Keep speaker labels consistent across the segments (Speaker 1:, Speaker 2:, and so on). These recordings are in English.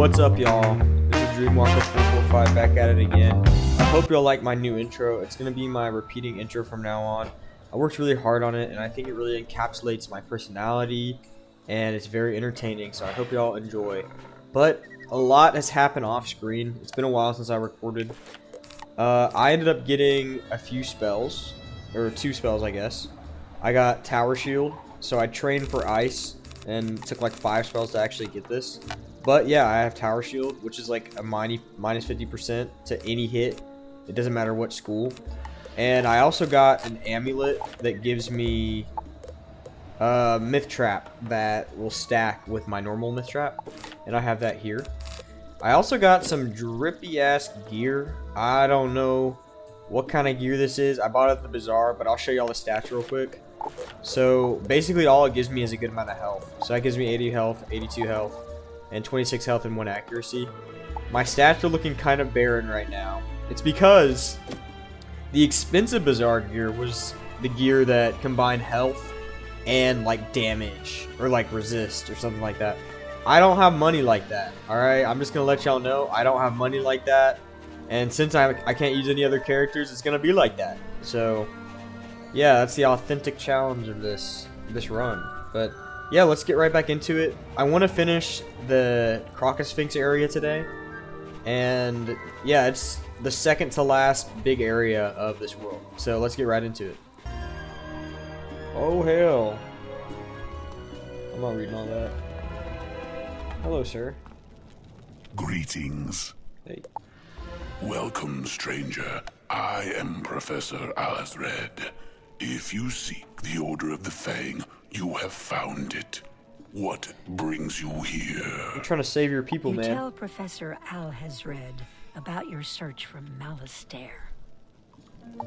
Speaker 1: What's up, y'all? This is Dreamwalker445 back at it again. I hope y'all like my new intro. It's going to be my repeating intro from now on. I worked really hard on it, and I think it really encapsulates my personality, and it's very entertaining, so I hope y'all enjoy. But a lot has happened off screen. It's been a while since I recorded. I ended up getting a few spells, or 2 spells, I guess. I got Tower Shield, so I trained for Ice, and it took like 5 spells to actually get this. But yeah, I have Tower Shield, which is like a minus 50% to any hit. It doesn't matter what school. And I also got an amulet that gives me Myth Trap that will stack with my normal Myth Trap. And I have that here. I also got some drippy ass gear. I don't know what kind of gear this is. I bought it at the bazaar, but I'll show y'all the stats real quick. So basically all it gives me is a good amount of health. So that gives me 80 health, 82 health, and 26 health and 1 accuracy. My stats are looking kind of barren right now. It's because the expensive bazaar gear was the gear that combined health and like damage or like resist or something like that. I don't have money like that. Alright, I'm just gonna let y'all know I don't have money like that. And since I can't use any other characters, it's gonna be like that. So yeah, that's the authentic challenge of this run. But yeah, let's get right back into it. I want to finish the Crocus Sphinx area today. And yeah, it's the second to last big area of this world. So let's get right into it. Oh hell. I'm not reading all that. Hello, sir.
Speaker 2: Greetings.
Speaker 1: Hey.
Speaker 2: Welcome, stranger. I am Professor Alazred. If you seek the Order of the Fang, you have found it. What brings you here?
Speaker 1: I'm trying to save your people, man.
Speaker 3: Tell Professor Alhazred about your search for Malastair.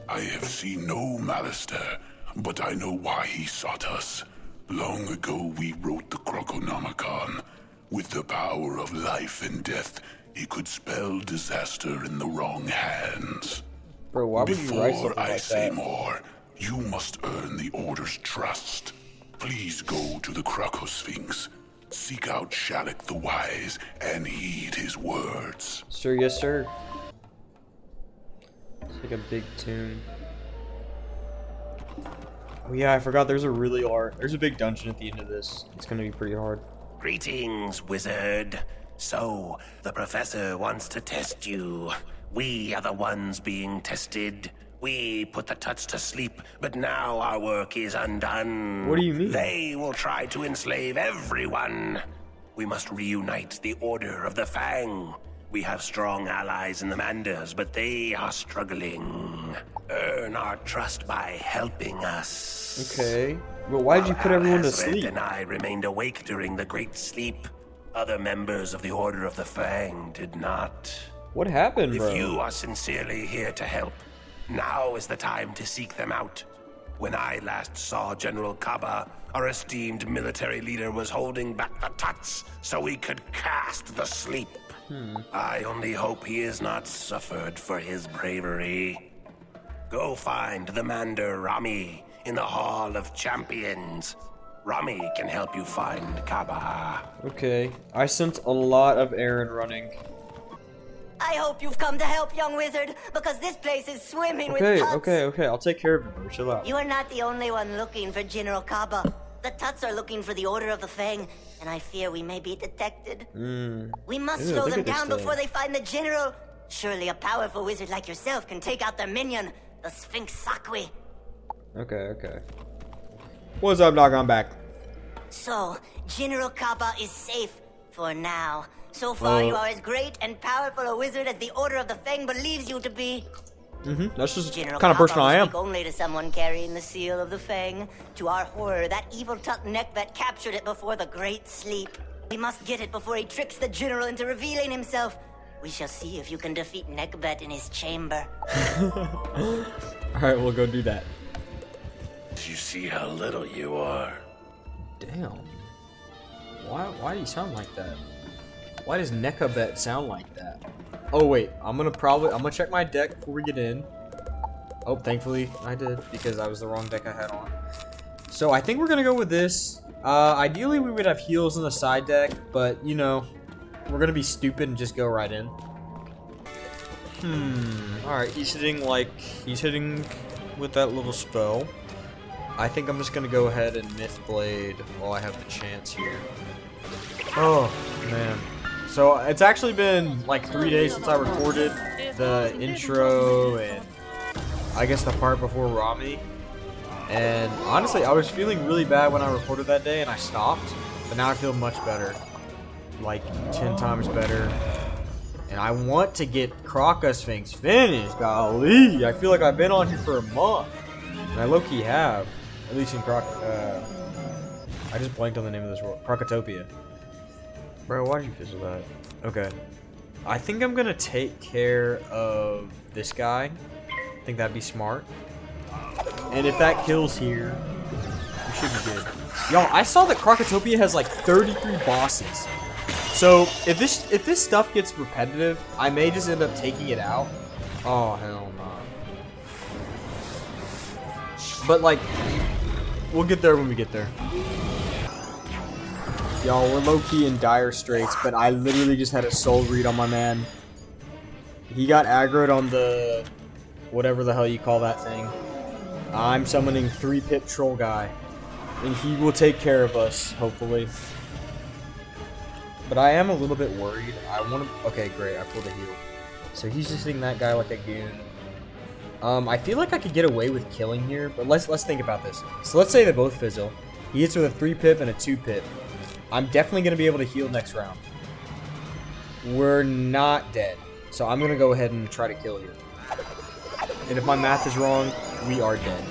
Speaker 2: I have seen no Malastair, but I know why he sought us. Long ago, we wrote the Croconomicon. With the power of life and death, it could spell disaster in the wrong hands.
Speaker 1: Bro, why would you write something
Speaker 2: Before I
Speaker 1: like
Speaker 2: say
Speaker 1: that?
Speaker 2: more, you must earn the Order's trust. Please go to the Crocosphinx. Seek out Shalek the Wise and heed his words.
Speaker 1: Sir, yes, sir. It's like a big tune. Oh yeah, I forgot there's a big dungeon at the end of this. It's gonna be pretty hard.
Speaker 4: Greetings, wizard. So, the professor wants to test you. We are the ones being tested. We put the Tuts to sleep, but now our work is undone.
Speaker 1: What do you mean?
Speaker 4: They will try to enslave everyone. We must reunite the Order of the Fang. We have strong allies in the Manders, but they are struggling. Earn our trust by helping us.
Speaker 1: Okay. But why did you put everyone to
Speaker 4: Alhazred
Speaker 1: sleep?
Speaker 4: and I remained awake during the Great Sleep. Other members of the Order of the Fang did not.
Speaker 1: What happened, bro?
Speaker 4: If you are sincerely here to help, now is the time to seek them out. When I last saw General Khaba, our esteemed military leader was holding back the Tuts so he could cast the sleep. I only hope he is not suffered for his bravery. Go find the Mander Rami in the Hall of Champions. Rami can help you find Khaba.
Speaker 1: Okay. I sense a lot of Aaron running.
Speaker 5: I hope you've come to help, young wizard, because this place is swimming with tuts.
Speaker 1: Okay. I'll take care of it, bro. Chill out.
Speaker 5: You are not the only one looking for General Khaba. The tuts are looking for the Order of the Fang, and I fear we may be detected. We must
Speaker 1: Ew,
Speaker 5: slow
Speaker 1: look
Speaker 5: them
Speaker 1: at this
Speaker 5: down
Speaker 1: thing.
Speaker 5: before they find the General. Surely a powerful wizard like yourself can take out their minion, the Sphinx Sakwi.
Speaker 1: Okay. What's up, dog? I'm back.
Speaker 5: So, General Khaba is safe for now. So far, you are as great and powerful a wizard as the Order of the Fang believes you to be.
Speaker 1: That's just the
Speaker 5: General
Speaker 1: kind of person
Speaker 5: Khaba
Speaker 1: I
Speaker 5: will
Speaker 1: am.
Speaker 5: speak only to someone carrying the seal of the Fang. To our horror, that evil Tut Nekbet captured it before the Great Sleep. We must get it before he tricks the General into revealing himself. We shall see if you can defeat Nekbet in his chamber.
Speaker 1: Alright, we'll go do that.
Speaker 4: You see how little you are.
Speaker 1: Damn. Why do you sound like that? Why does Nekabet sound like that? Oh wait, I'm gonna check my deck before we get in. Oh, thankfully I did, because I was the wrong deck I had on. So I think we're gonna go with this. Ideally we would have heals in the side deck, but you know, we're gonna be stupid and just go right in. Alright, he's hitting with that little spell. I think I'm just gonna go ahead and Myth Blade while I have the chance here. Oh, man. So, it's actually been like 3 days since I recorded the intro and I guess the part before Rami. And honestly, I was feeling really bad when I recorded that day and I stopped. But now I feel much better. Like 10 times better. And I want to get Croca Sphinx finished. Golly, I feel like I've been on here for a month. And I low-key have. At least in I just blanked on the name of this world. Crocotopia. Bro, why did you fizzle that? Okay. I think I'm gonna take care of this guy. I think that'd be smart. And if that kills here, we should be good. Y'all, I saw that Crocotopia has like 33 bosses. So if this stuff gets repetitive, I may just end up taking it out. Oh hell no. But like, we'll get there when we get there. Y'all, we're low-key in dire straits, but I literally just had a soul read on my man. He got aggroed on the whatever the hell you call that thing. I'm summoning 3-pip troll guy. And he will take care of us, hopefully. But I am a little bit worried. I want to... Okay, great. I pulled a heal. So he's just hitting that guy like a goon. I feel like I could get away with killing here, but let's think about this. So let's say they both fizzle. He hits with a 3-pip and a 2-pip. I'm definitely going to be able to heal next round. We're not dead. So I'm going to go ahead and try to kill here. And if my math is wrong, we are dead.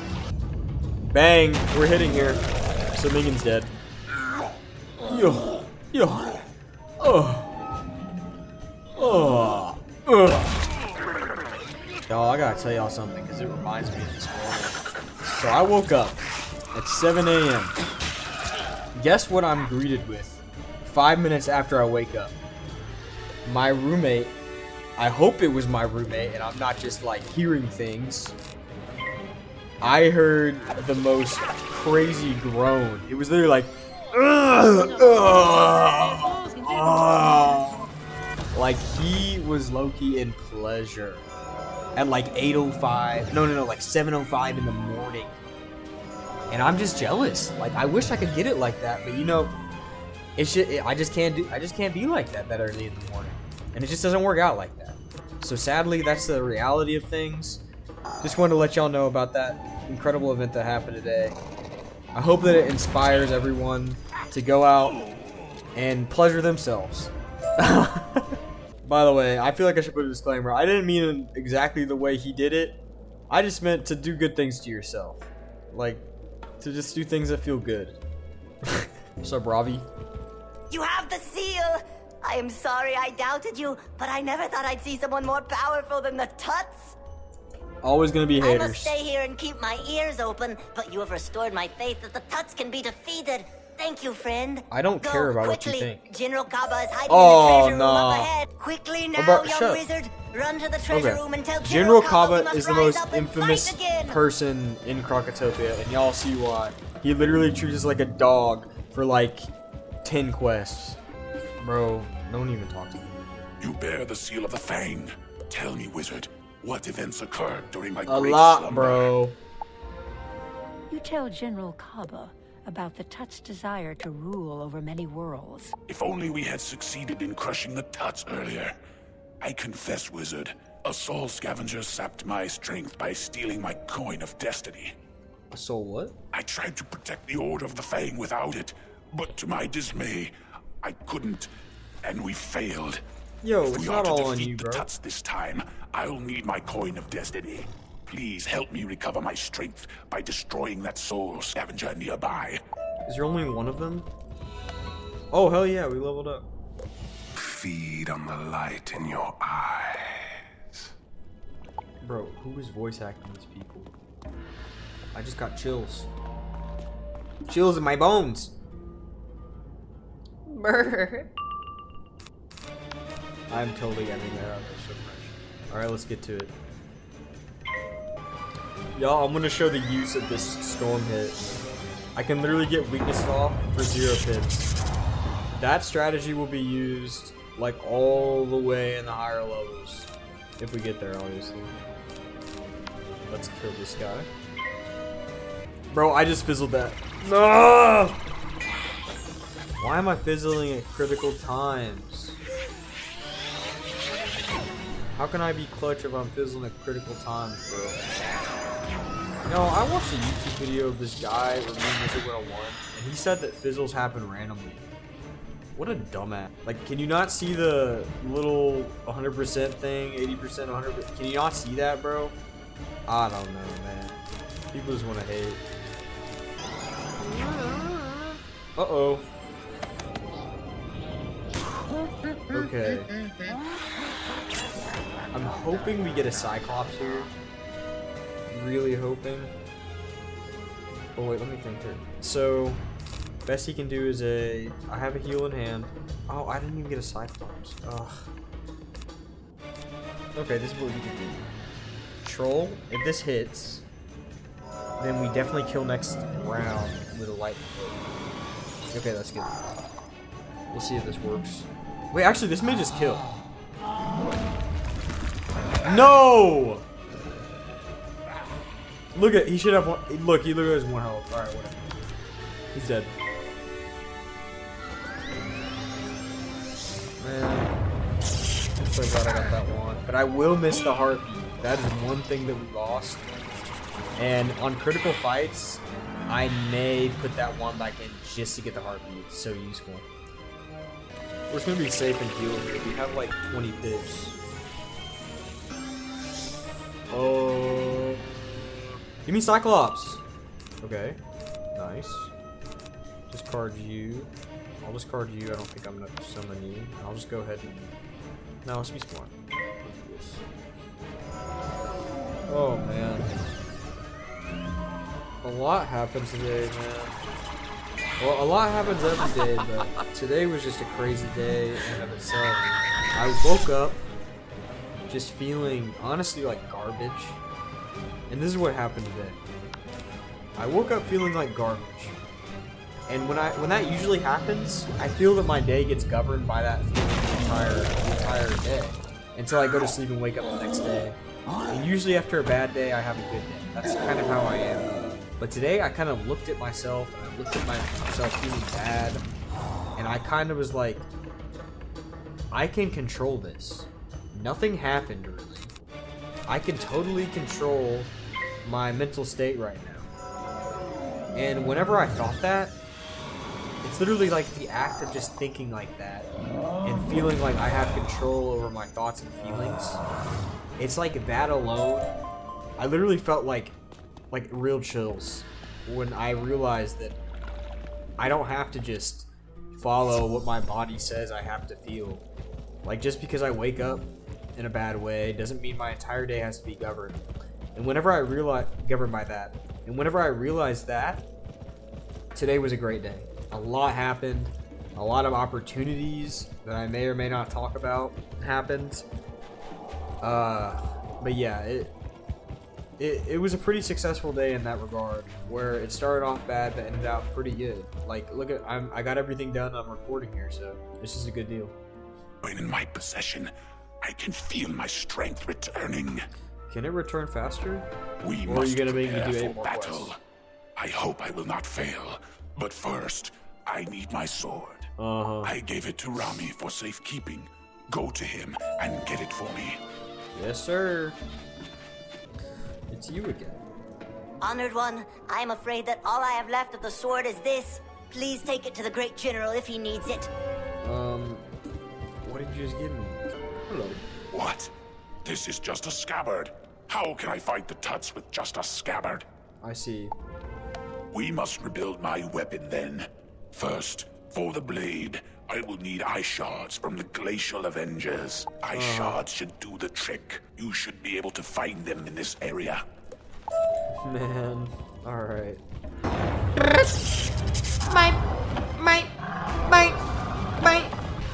Speaker 1: Bang! We're hitting here. So Minion's dead. Yo. Y'all, I gotta tell y'all something because it reminds me of this morning. So I woke up at 7 a.m. Guess what I'm greeted with 5 minutes after I wake up? My roommate, I hope it was my roommate and I'm not just like hearing things. I heard the most crazy groan. It was literally like, like he was low-key in pleasure at like 8:05. No, like 7:05 in the morning. And I'm just jealous. Like I wish I could get it like that, but you know, I just can't be like that early in the morning. And it just doesn't work out like that. So sadly, that's the reality of things. Just wanted to let y'all know about that incredible event that happened today. I hope that it inspires everyone to go out and pleasure themselves. By the way, I feel like I should put a disclaimer. I didn't mean it exactly the way he did it. I just meant to do good things to yourself. Like, to just do things that feel good. What's up, Ravi?
Speaker 5: You have the seal! I am sorry I doubted you, but I never thought I'd see someone more powerful than the Tuts.
Speaker 1: Always gonna be haters.
Speaker 5: I must stay here and keep my ears open, but you have restored my faith that the Tuts can be defeated. Thank you, friend.
Speaker 1: I don't care about
Speaker 5: quickly.
Speaker 1: what you think.
Speaker 5: General Khaba is hiding
Speaker 1: Oh,
Speaker 5: in the treasure room up ahead. Quickly now, young wizard. Run to the treasure room and tell
Speaker 1: General
Speaker 5: Khaba
Speaker 1: Khaba is the most infamous person in Crocotopia, and y'all see why. He literally treats us like a dog for like 10 quests. Bro, don't even talk to me.
Speaker 2: You bear the seal of the Fang. Tell me, wizard, what events occurred during my
Speaker 1: A
Speaker 2: great
Speaker 1: lot,
Speaker 2: slumber?
Speaker 1: bro.
Speaker 3: You tell General Khaba about the Tut's desire to rule over many worlds.
Speaker 2: If only we had succeeded in crushing the Tuts earlier. I confess, wizard, a soul scavenger sapped my strength by stealing my coin of destiny.
Speaker 1: So what?
Speaker 2: I tried to protect the Order of the Fang without it, but to my dismay, I couldn't, and we failed.
Speaker 1: Yo,
Speaker 2: If
Speaker 1: it's
Speaker 2: we
Speaker 1: not
Speaker 2: are to
Speaker 1: all on
Speaker 2: defeat
Speaker 1: you,
Speaker 2: the
Speaker 1: bro.
Speaker 2: Tuts this time, I'll need my coin of destiny. Please help me recover my strength by destroying that soul scavenger nearby.
Speaker 1: Is there only one of them? Oh, hell yeah, we leveled up.
Speaker 4: Feed on the light in your eyes.
Speaker 1: Bro, who is voice acting these people? I just got chills. Chills in my bones. Brr. I'm totally getting that out there so much. Alright, let's get to it. Y'all, I'm gonna show the use of this storm hit. I can literally get weakness off for 0 pips. That strategy will be used like all the way in the higher levels. If we get there, obviously. Let's kill this guy. Bro, I just fizzled that. No! Why am I fizzling at critical times? How can I be clutch if I'm fizzling at critical times, bro? No, I watched a YouTube video of this guy reviewing W101, and he said that fizzles happen randomly. What a dumbass. Like, can you not see the little 100% thing, 80%, 100%? Can you not see that, bro? I don't know, man. People just want to hate. Uh-oh. Okay. I'm hoping we get a Cyclops here. Really hoping. Oh wait, let me think here. So, best he can do is I have a heal in hand. Oh, I didn't even get a Cyclops. Ugh. Okay, this is what we can do. Troll, if this hits, then we definitely kill next round with a lightning bolt. Okay, that's good. We'll see if this works. Wait, actually, this may just kill. No! Look at, he should have one. Look, he literally has 1 health. Alright, whatever. He's dead. Man. I'm so glad I got that one. But I will miss the heartbeat. That is one thing that we lost. And on critical fights, I may put that one back in just to get the heartbeat. It's so useful. We're just gonna be safe and heal here. We have like 20 pips. Oh. Give me Cyclops. Okay. Nice. Discard you. I'll discard you. I don't think I'm gonna summon you. I'll just go ahead and. No, let's be smart. Let's do this. Oh man. A lot happens today, man. Well, a lot happens every day, but today was just a crazy day in and of itself. I woke up just feeling honestly like garbage. And this is what happened today. I woke up feeling like garbage. And when that usually happens, I feel that my day gets governed by that feeling the entire day. Until I go to sleep and wake up the next day. And usually after a bad day, I have a good day. That's kind of how I am. But today I kind of looked at myself and I looked at myself feeling bad. And I kind of was like, I can control this. Nothing happened really. I can totally control my mental state right now. And whenever I thought that, it's literally like the act of just thinking like that and feeling like I have control over my thoughts and feelings. It's like that alone. I literally felt like real chills when I realized that I don't have to just follow what my body says I have to feel. Like, just because I wake up in a bad way doesn't mean my entire day has to be governed. And whenever I realize governed by that, and whenever I realized that, today was a great day. A lot happened. A lot of opportunities that I may or may not talk about happened. But yeah, it was a pretty successful day in that regard, where it started off bad but ended out pretty good. Like, look at, I got everything done. I'm recording here, so this is a good deal.
Speaker 2: When in my possession, I can feel my strength returning.
Speaker 1: Can it return faster?
Speaker 2: We
Speaker 1: Or are
Speaker 2: must
Speaker 1: you gonna make me
Speaker 2: prepare
Speaker 1: do 8
Speaker 2: for
Speaker 1: more
Speaker 2: battle.
Speaker 1: quests?
Speaker 2: I hope I will not fail, but first, I need my sword. I gave it to Rami for safekeeping. Go to him and get it for me.
Speaker 1: Yes, sir. It's you again.
Speaker 5: Honored one, I am afraid that all I have left of the sword is this. Please take it to the great general if he needs it.
Speaker 1: What did you just give me? Hello.
Speaker 2: What? This is just a scabbard. How can I fight the Tuts with just a scabbard?
Speaker 1: I see.
Speaker 2: We must rebuild my weapon then. First, for the blade, I will need eye shards from the Glacial Avengers. Eye shards should do the trick. You should be able to find them in this area.
Speaker 1: Man. Alright.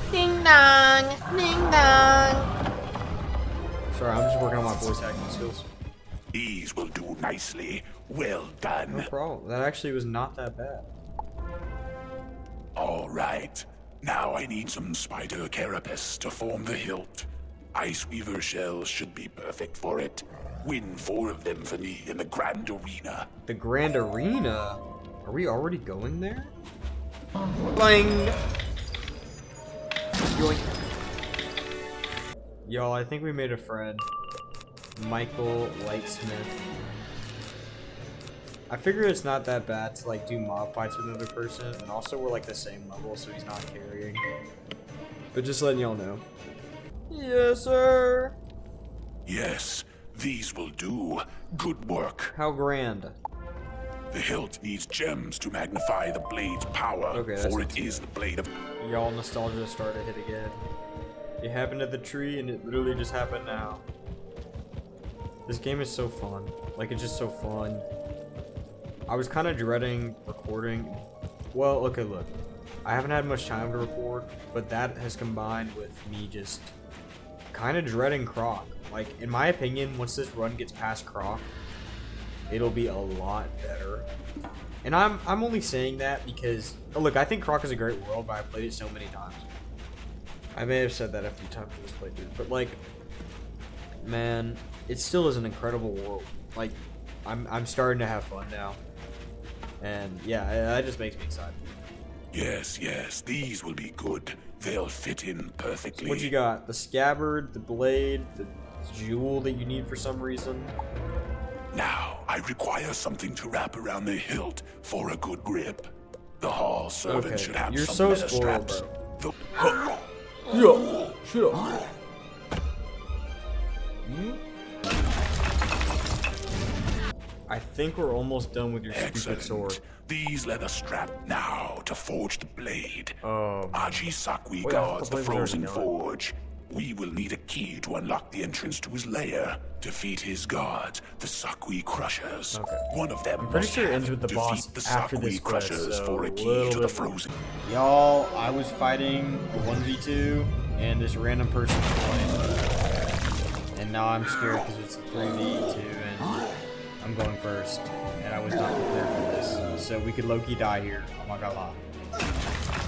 Speaker 6: Ding dong, ding dong.
Speaker 1: Sorry, I'm just working on my voice acting skills.
Speaker 2: These will do nicely. Well
Speaker 1: No
Speaker 2: done.
Speaker 1: problem. That actually was not that bad.
Speaker 2: All right. Now I need some spider carapace to form the hilt. Ice Weaver shells should be perfect for it. Win 4 of them for me in the Grand Arena.
Speaker 1: The Grand Arena? Are we already going there? Bling! Yoink. Y'all, I think we made a friend. Michael Lightsmith. I figure it's not that bad to like do mob fights with another person, and also we're like the same level, so he's not carrying. But just letting y'all know. Yes, sir.
Speaker 2: Yes, these will do. Good work.
Speaker 1: How grand?
Speaker 2: The hilt needs gems to magnify the blade's power,
Speaker 1: Okay,
Speaker 2: for it is the blade of...
Speaker 1: Y'all, nostalgia started to hit again. It happened at the tree, and it literally just happened now. This game is so fun. Like, it's just so fun. I was kind of dreading recording. Well, okay, look. I haven't had much time to record, but that has combined with me just kind of dreading Croc. Like, in my opinion, once this run gets past Croc, it'll be a lot better. And I'm only saying that because, oh, look, I think Croc is a great world, but I played it so many times. I may have said that a few times in this playthrough, but like, man, it still is an incredible world. Like, I'm starting to have fun now. And yeah, that just makes me excited.
Speaker 2: Yes, yes, these will be good. They'll fit in perfectly.
Speaker 1: What you got? The scabbard, the blade, the jewel that you need for some reason.
Speaker 2: Now, I require something to wrap around the hilt for a good grip. The hall servant
Speaker 1: Okay,
Speaker 2: should have
Speaker 1: you're
Speaker 2: some
Speaker 1: so
Speaker 2: leather
Speaker 1: spoiled,
Speaker 2: straps.
Speaker 1: bro.
Speaker 2: The...
Speaker 1: Shut up. I think we're almost done with your stupid
Speaker 2: Excellent.
Speaker 1: sword.
Speaker 2: These leather straps now to forge the blade.
Speaker 1: Oh,
Speaker 2: Aji Sakwi
Speaker 1: Wait, I thought
Speaker 2: guards
Speaker 1: the
Speaker 2: the
Speaker 1: blade was
Speaker 2: frozen
Speaker 1: already done.
Speaker 2: forge. We will need a key to unlock the entrance to his lair. Defeat his guards, the Sakwi Crushers.
Speaker 1: Okay.
Speaker 2: One of them
Speaker 1: I'm pretty
Speaker 2: must
Speaker 1: sure it
Speaker 2: have
Speaker 1: ends with the
Speaker 2: defeat
Speaker 1: boss
Speaker 2: the
Speaker 1: after
Speaker 2: Sakwi
Speaker 1: this quest,
Speaker 2: Crushers
Speaker 1: so
Speaker 2: for a
Speaker 1: a
Speaker 2: key
Speaker 1: little
Speaker 2: to the
Speaker 1: bit-
Speaker 2: frozen.
Speaker 1: Y'all, I was fighting a 1v2, and this random person was playing. And now I'm scared because it's a 3v2, and I'm going first. And I was not prepared for this. So we could low-key die here. I'm not gonna lie.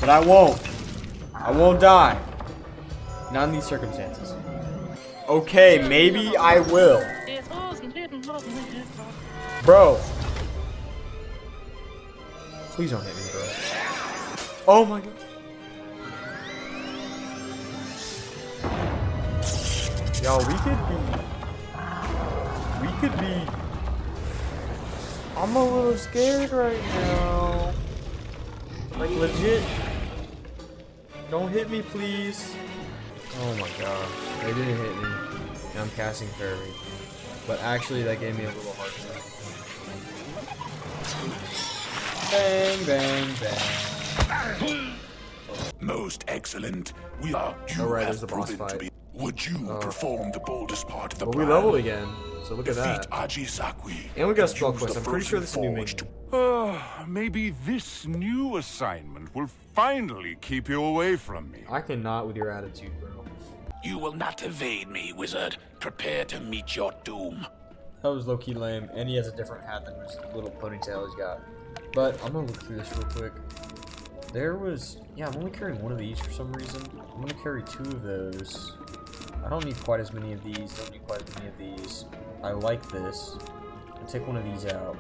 Speaker 1: But I won't. I won't die. Not in these circumstances. Okay, maybe I will. Bro. Please don't hit me, bro. Oh my god. Yo, we could be. I'm a little scared right now. Like legit. Don't hit me, please. Oh my god. They didn't hit me. And I'm casting fairy. But actually that gave me a little heart attack. Bang, bang, bang.
Speaker 2: Most excellent. You
Speaker 1: Alright,
Speaker 2: have
Speaker 1: there's the boss
Speaker 2: proven to
Speaker 1: fight.
Speaker 2: be. Would you perform the boldest part of the
Speaker 1: But we
Speaker 2: plan?
Speaker 1: leveled again. So look at
Speaker 2: Defeat
Speaker 1: that.
Speaker 2: Aji Sakwi.
Speaker 1: And we got a
Speaker 2: and
Speaker 1: spell
Speaker 2: use
Speaker 1: quest.
Speaker 2: the
Speaker 1: I'm pretty sure
Speaker 2: frozen
Speaker 1: this is a new
Speaker 2: forge
Speaker 1: menu.
Speaker 7: Maybe this new assignment will finally keep you away from me.
Speaker 1: I cannot with your attitude, bro.
Speaker 2: You will not evade me, wizard. Prepare to meet your doom.
Speaker 1: That was low-key lame, and he has a different hat than his little ponytail he's got. But I'm gonna look through this real quick. There was, yeah, I'm only carrying one of these for some reason. I'm gonna carry 2 of those. I don't need quite as many of these, don't need quite as many of these. I like this. I'll take one of these out.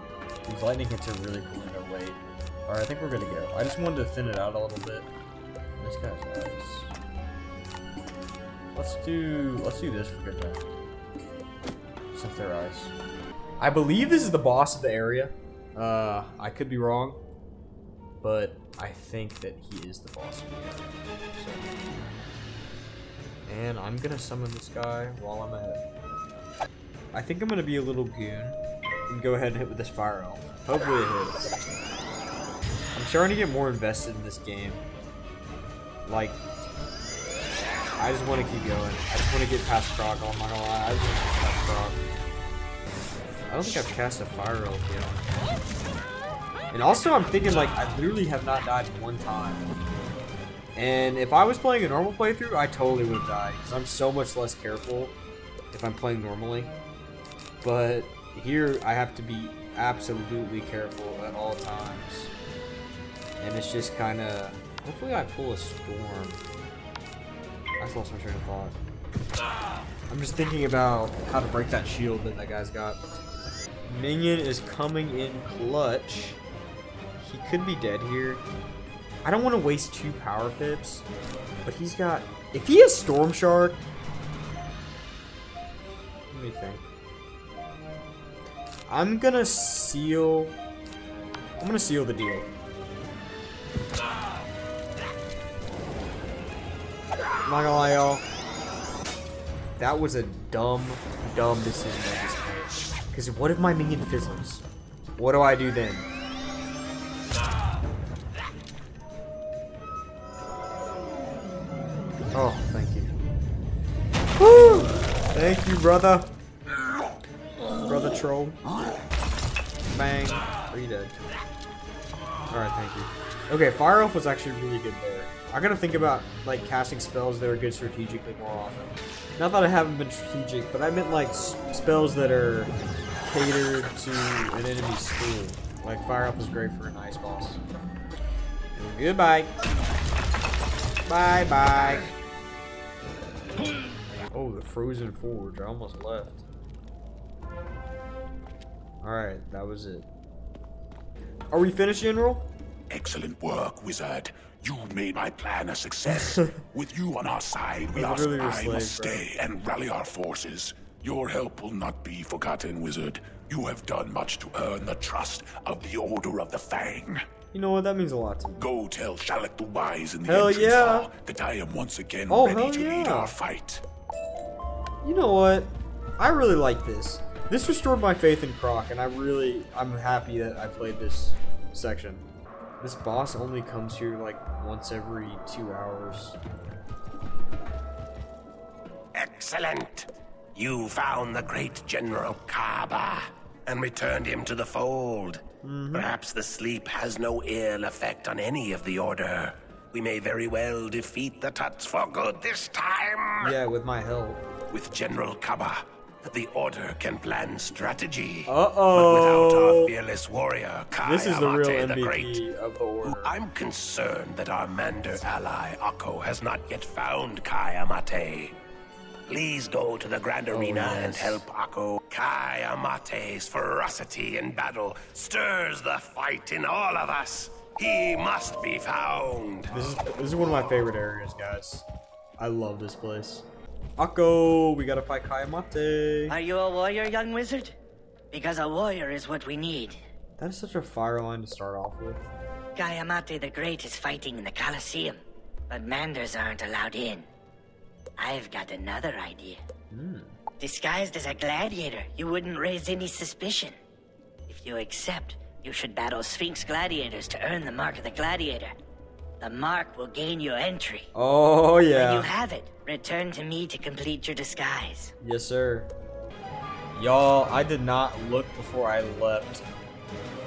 Speaker 1: These lightning hits are really cool in their weight. Alright, I think we're good to go. I just wanted to thin it out a little bit. This guy's nice. Let's do this for good now. Since they're ice. I believe this is the boss of the area. I could be wrong, but I think that he is the boss of the area. So. And I'm gonna summon this guy while I'm ahead. I think I'm gonna be a little goon and go ahead and hit with this fire elf. Hopefully it hits. I'm starting to get more invested in this game. Like, I just want to keep going. I just want to get past Croc. Oh, I'm not gonna lie. I just want to get past Croc. I don't think I've cast a fire elf yet. And also, I'm thinking, like, I literally have not died one time. And if I was playing a normal playthrough, I totally would have died. Because I'm so much less careful if I'm playing normally. But here, I have to be absolutely careful at all times. And it's just kind of Hopefully I pull a storm. I lost my train of thought. I'm just thinking about how to break that shield that guy's got. Minion is coming in clutch. He could be dead here. I don't want to waste 2 power pips, but he's got... If he has Storm Shark... Let me think. I'm gonna seal the deal. I'm not gonna lie, y'all. That was a dumb decision at this point. Because what if my minion fizzles? What do I do then? Oh, thank you. Woo! Thank you, brother. Brother troll. Bang. Are you dead? Alright, thank you. Okay, Fire Elf was actually really good there. I gotta think about like casting spells that are good strategically more often. Not that I haven't been strategic, but I meant like spells that are catered to an enemy's school. Like Fire Elf is great for an ice boss. Goodbye. Bye bye. Oh, the Frozen Forge. I almost left. Alright, that was it. Are we finished, General?
Speaker 2: Excellent work, wizard. You made my plan a success. With you on our side, we
Speaker 1: That's really your
Speaker 2: must
Speaker 1: slave,
Speaker 2: stay and rally our forces. Your help will not be forgotten, wizard. You have done much to earn the trust of the Order of the Fang.
Speaker 1: You know what? That means a lot to me.
Speaker 2: Go tell Shalek the Wise in the
Speaker 1: Hell
Speaker 2: entrance
Speaker 1: yeah.
Speaker 2: hall that I am once again
Speaker 1: Oh,
Speaker 2: ready
Speaker 1: hell
Speaker 2: to lead
Speaker 1: yeah.
Speaker 2: our fight.
Speaker 1: You know what? I really like this. This restored my faith in Croc, and I'm happy that I played this section. This boss only comes here like once every 2 hours.
Speaker 4: Excellent. You found the great General Khaba and returned him to the fold. Perhaps the sleep has no ill effect on any of the Order. We may very well defeat the Tuts for good this time.
Speaker 1: Yeah, with my help.
Speaker 4: With General Khaba, the Order can plan strategy.
Speaker 1: Uh-oh.
Speaker 4: But without our fearless warrior, Khai
Speaker 1: This is the real
Speaker 4: Amahte the Great,
Speaker 1: MVP of the Order.
Speaker 4: I'm concerned that our Mander ally, Akko, has not yet found Khai Amahte. Please go to the Grand Arena and help Akko. Khai Amate's ferocity in battle stirs the fight in all of us. He must be found.
Speaker 1: This is one of my favorite areas, guys. I love this place. Akko, we gotta fight Khai Amahte.
Speaker 5: Are you a warrior, young wizard? Because a warrior is what we need.
Speaker 1: That is such a fire line to start off with.
Speaker 5: Khai Amahte the Great is fighting in the Coliseum, but Manders aren't allowed in. I've got another idea. Disguised as a gladiator, you wouldn't raise any suspicion. If you accept, you should battle Sphinx gladiators to earn the mark of the gladiator. The mark will gain you entry.
Speaker 1: Oh,
Speaker 5: When you
Speaker 1: yeah.
Speaker 5: have it, return to me to complete your disguise.
Speaker 1: Yes, sir. Y'all, I did not look before I leapt.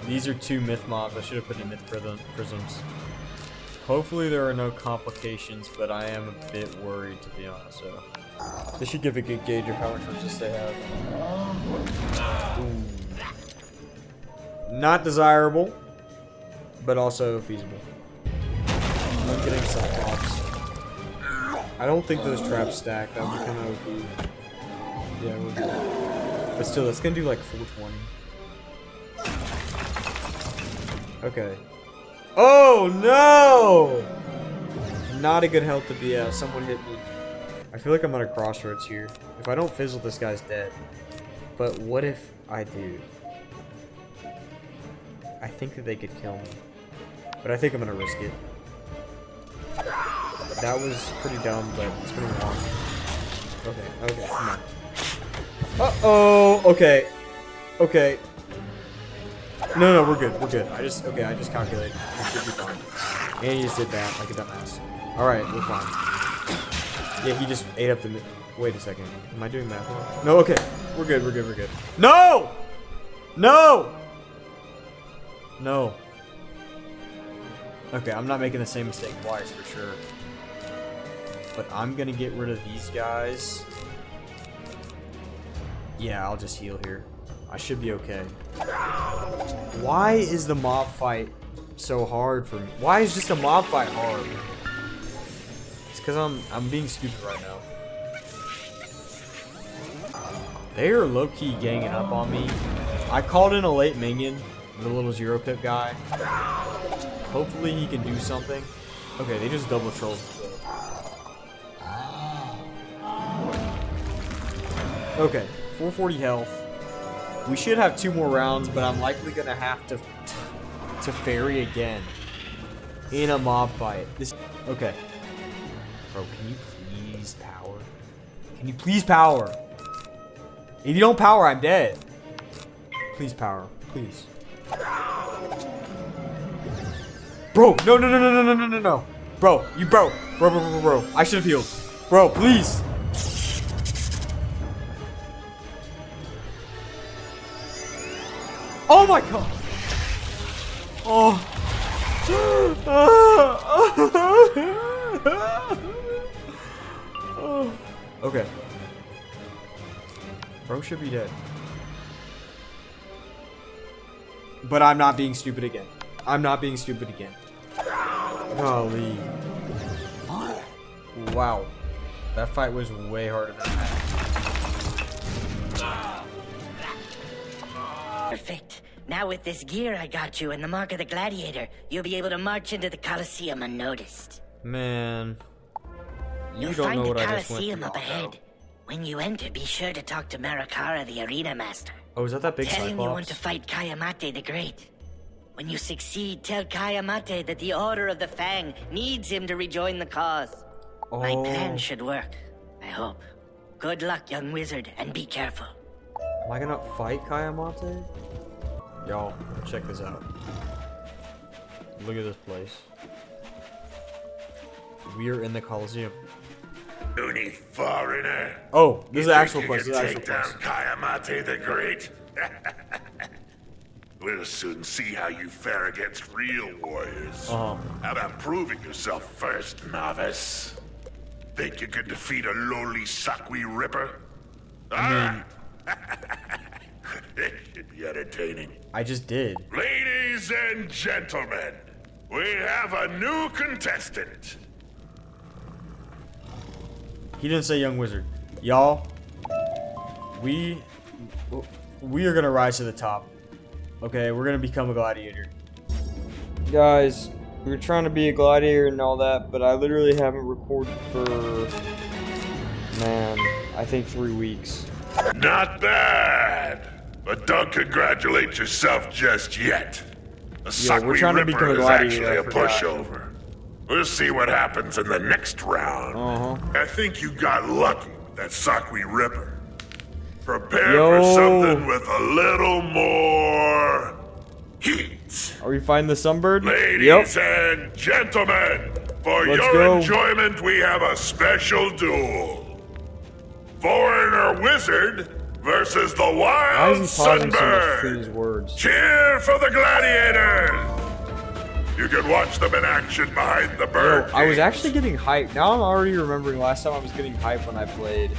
Speaker 1: These are 2 myth mobs. I should have put in myth prisms. Hopefully there are no complications, but I am a bit worried, to be honest. So this should give a good gauge of how much resist they have. Ooh. Not desirable, but also feasible. I'm getting Cyclops. I don't think those traps stack. That would be kind of OP. Yeah, we're good. But still, that's gonna do like 420. Okay. Oh no! Not a good health to be at. Someone hit me. I feel like I'm at a crossroads here. If I don't fizzle, this guy's dead. But what if I do? I think that they could kill me. But I think I'm gonna risk it. That was pretty dumb, but it's been long. Okay, come on. Uh-oh! Okay. Okay. No, we're good. We're good. I just calculated. We should be fine. And he just did that like a dumbass. Alright, we're fine. Yeah, he just ate up the wait a second. Am I doing math wrong? No, okay. We're good, we're good, we're good. No! No! No. Okay, I'm not making the same mistake twice for sure. But I'm gonna get rid of these guys. Yeah, I'll just heal here. I should be okay. Why is the mob fight so hard for me? Why is just a mob fight hard? It's because I'm being stupid right now. They are low-key ganging up on me. I called in a late minion, the little zero pip guy. Hopefully he can do something. Okay, they just double trolled. Okay, 440 health. We should have 2 more rounds, but I'm likely gonna have to ferry again in a mob fight. Okay. Bro, can you please power? Can you please power? If you don't power, I'm dead. Please power, please. Bro, no. Bro, bro. I should have healed. Bro, please. Oh my god. Oh. Okay. Bro should be dead. But I'm not being stupid again. Golly. Wow. That fight was way harder than that.
Speaker 5: Perfect. Now with this gear I got you and the mark of the Gladiator, you'll be able to march into the Coliseum unnoticed.
Speaker 1: Man. You
Speaker 5: You'll
Speaker 1: don't
Speaker 5: find
Speaker 1: know
Speaker 5: the
Speaker 1: what I just went
Speaker 5: Coliseum
Speaker 1: through.
Speaker 5: up ahead. When you enter, be sure to talk to Marakara, the arena master.
Speaker 1: Oh, is that big
Speaker 5: Tell him you want
Speaker 1: Cyclops?
Speaker 5: to fight Khai Amahte the Great. When you succeed, tell Khai Amahte that the Order of the Fang needs him to rejoin the cause. My plan should work, I hope. Good luck, young wizard, and be careful.
Speaker 1: Am I gonna fight Khai Amahte? Y'all, check this out. Look at this place. We are in the Coliseum.
Speaker 4: Loony foreigner.
Speaker 1: Oh, this is the
Speaker 4: You
Speaker 1: actual
Speaker 4: think
Speaker 1: place.
Speaker 4: you
Speaker 1: This is the
Speaker 4: can
Speaker 1: actual
Speaker 4: take
Speaker 1: place.
Speaker 4: down Khai Amahte the Great? We'll soon see how you fare against real warriors.
Speaker 1: Uh-huh.
Speaker 4: How about proving yourself first, novice? Think you can defeat a lowly Sakwi Ripper? It should be entertaining.
Speaker 1: I just did.
Speaker 4: Ladies and gentlemen, we have a new contestant.
Speaker 1: He didn't say young wizard. Y'all, we are gonna rise to the top. Okay, we're gonna become a gladiator. Guys, we were trying to be a gladiator and all that, but I literally haven't recorded for, man, I think 3 weeks.
Speaker 4: Not bad. But don't congratulate yourself just yet. A
Speaker 1: Yeah, we're trying to become a
Speaker 4: Ripper is
Speaker 1: gladiator,
Speaker 4: actually
Speaker 1: I
Speaker 4: a
Speaker 1: forgot.
Speaker 4: pushover. We'll see what happens in the next round. I think you got lucky with that Sakwi Ripper. Prepare for something with a little more heat.
Speaker 1: Are we fighting the sunbird?
Speaker 4: Ladies and gentlemen, for
Speaker 1: Let's
Speaker 4: your
Speaker 1: go.
Speaker 4: enjoyment, we have a special duel. Foreigner Wizard versus the
Speaker 1: Why
Speaker 4: Wild
Speaker 1: is he pausing so much
Speaker 4: Sunbird.
Speaker 1: between his words?
Speaker 4: Cheer for the Gladiators! You can watch them in action behind the bird.
Speaker 1: I was
Speaker 4: cage.
Speaker 1: actually getting hyped. Now I'm already remembering last time I was getting hyped when I played.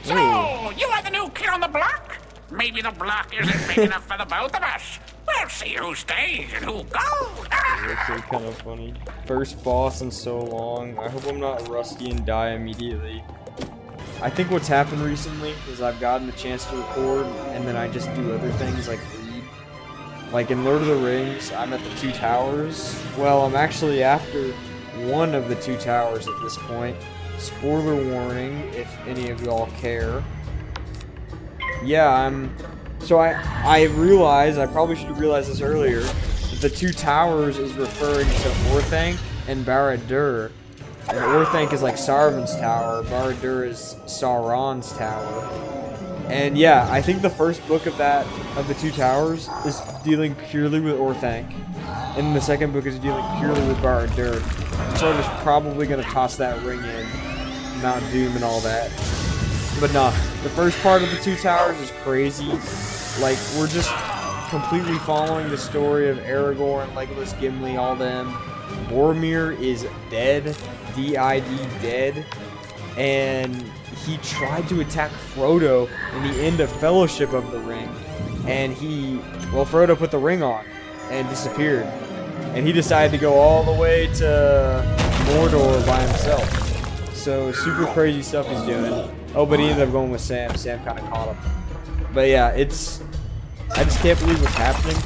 Speaker 8: So, you are the new kid on the block? Maybe the block isn't big enough for the both of us. We'll see who stays and who goes.
Speaker 1: Actually kind of funny. First boss in so long. I hope I'm not rusty and die immediately. I think what's happened recently is I've gotten the chance to record and then I just do other things like read. Like in Lord of the Rings, I'm at the 2 towers. Well, I'm actually after one of the 2 towers at this point. Spoiler warning if any of y'all care. Yeah, so I realize, I probably should have realized this earlier, that the 2 towers is referring to Orthanc and Barad-dûr. And Orthanc is like Saruman's tower, Barad-dûr is Sauron's tower. And yeah, I think the first book of the 2 towers is dealing purely with Orthanc. And the second book is dealing purely with Barad-dûr. So I'm just probably gonna toss that ring in, Mount Doom and all that. But nah, the first part of the 2 towers is crazy. Like, we're just completely following the story of Aragorn, Legolas, Gimli, all them. Boromir is dead, D-I-D dead, and he tried to attack Frodo in the end of Fellowship of the Ring, and Frodo put the ring on, and disappeared. And he decided to go all the way to Mordor by himself. So super crazy stuff he's doing. Oh, but he ended up going with Sam. Sam kind of caught him. But yeah, I just can't believe what's happening.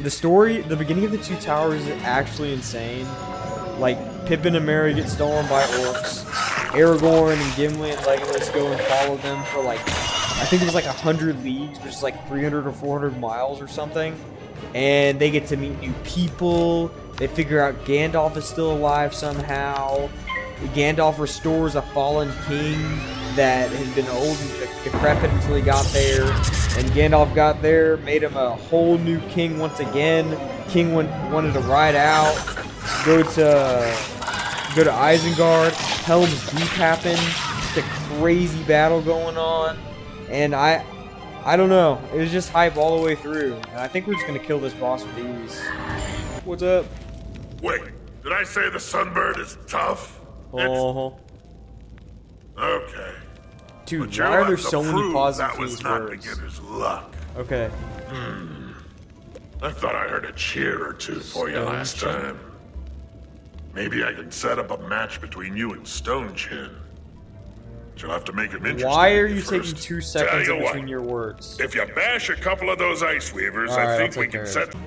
Speaker 1: The story, the beginning of the Two Towers is actually insane. Like, Pippin and Merry get stolen by orcs. Aragorn and Gimli and Legolas go and follow them for like, I think it was like 100 leagues, which is like 300 or 400 miles or something. And they get to meet new people. They figure out Gandalf is still alive somehow. Gandalf restores a fallen king that had been old and decrepit until he got there. And Gandalf got there, made him a whole new king once again. King wanted to ride out, go to Isengard. Helm's Deep happened. Just a crazy battle going on. And I don't know. It was just hype all the way through. And I think we're just going to kill this boss with ease. What's up?
Speaker 2: Wait, did I say the Sunbird is tough?
Speaker 1: Oh.
Speaker 2: Okay.
Speaker 1: Dude,
Speaker 2: But you'll
Speaker 1: why are there
Speaker 2: have to
Speaker 1: so many
Speaker 2: prove
Speaker 1: pauses
Speaker 2: that
Speaker 1: for
Speaker 2: was
Speaker 1: these
Speaker 2: not
Speaker 1: words?
Speaker 2: beginner's luck.
Speaker 1: Okay.
Speaker 2: I thought I heard a cheer or two for you last time. Maybe I can set up a match between you and Stone Chin. But you'll have to make him interesting.
Speaker 1: Why are you
Speaker 2: first.
Speaker 1: taking 2 seconds
Speaker 2: Tell
Speaker 1: in
Speaker 2: you what,
Speaker 1: between your words?
Speaker 2: if you bash a couple of those Ice Weavers,
Speaker 1: Alright,
Speaker 2: I think
Speaker 1: I'll
Speaker 2: we
Speaker 1: take
Speaker 2: can
Speaker 1: care
Speaker 2: set...
Speaker 1: of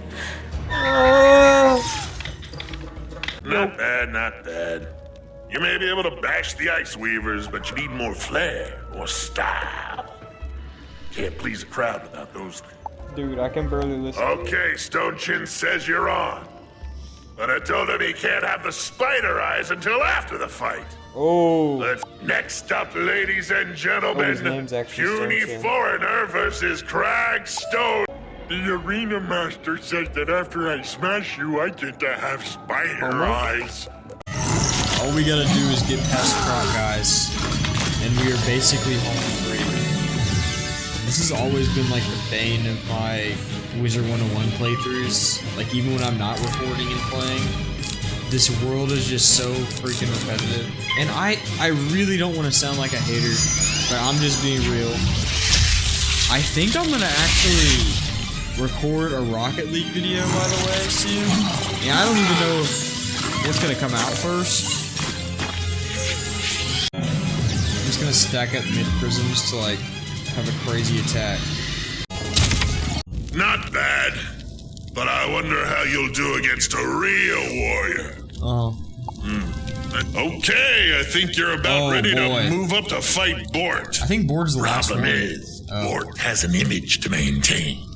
Speaker 2: Not bad, not bad. You may be able to bash the Ice Weavers, but you need more flair or style. Can't please a crowd without those things.
Speaker 1: Dude, I can barely listen.
Speaker 2: Okay, Stone Chin says you're on. But I told him he can't have the spider eyes until after the fight.
Speaker 1: Oh.
Speaker 2: Next up, ladies and
Speaker 1: Oh,
Speaker 2: gentlemen,
Speaker 1: his name's actually
Speaker 2: puny
Speaker 1: Stone Chin.
Speaker 2: foreigner versus Crag Stone. The arena master says that after I smash you, I get to have spider eyes.
Speaker 1: All we gotta do is get past Croc, guys, and we are basically home free. This has always been like the bane of my Wizard 101 playthroughs. Like, even when I'm not recording and playing, this world is just so freaking repetitive. And I really don't want to sound like a hater, but I'm just being real. I think I'm gonna actually record a Rocket League video, by the way, soon. Yeah, I don't even know what's gonna come out first. I'm just gonna stack up mid prisms to like have a crazy attack.
Speaker 2: Not bad, but I wonder how you'll do against a real warrior.
Speaker 1: Oh.
Speaker 2: Okay, I think you're about ready
Speaker 1: boy.
Speaker 2: to move up to fight Bort.
Speaker 1: I think Board's the last
Speaker 2: Problem
Speaker 1: one.
Speaker 2: is,
Speaker 1: Oh.
Speaker 2: Bort has an image to maintain.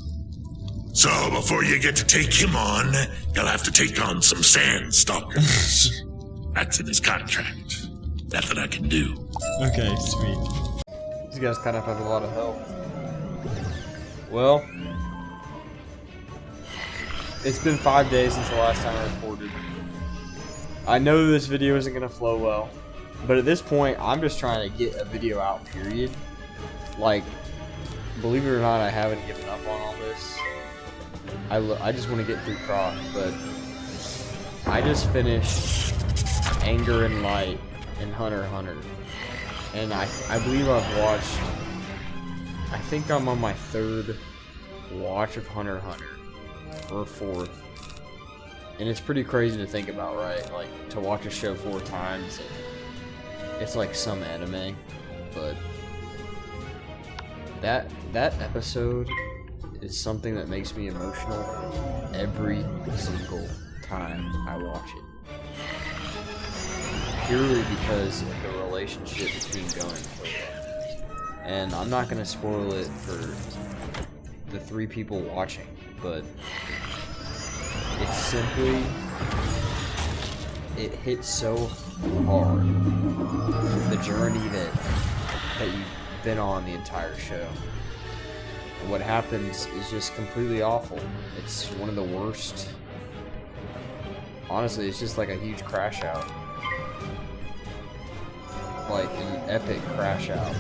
Speaker 2: So before you get to take him on, you'll have to take on some sand stalkers. That's in his contract. Nothing I can do.
Speaker 1: Okay, sweet. These guys kind of have a lot of health. Well, it's been 5 days since the last time I recorded. I know this video isn't going to flow well, but at this point, I'm just trying to get a video out, period. Like, believe it or not, I haven't given up on all this. I just want to get through Croc, but I just finished Anger and Light and Hunter x Hunter. And I believe I've watched, I think I'm on my 3rd watch of Hunter x Hunter, or 4th. And it's pretty crazy to think about, right? Like, to watch a show 4 times, it's like some anime, but that episode is something that makes me emotional every single time I watch it. Purely because of the relationship between Gunn and Khaba. And I'm not going to spoil it for the 3 people watching, but it's simply, it hits so hard, the journey that you've been on the entire show. And what happens is just completely awful. It's one of the worst. Honestly, it's just like a huge crash out. Like an epic crash out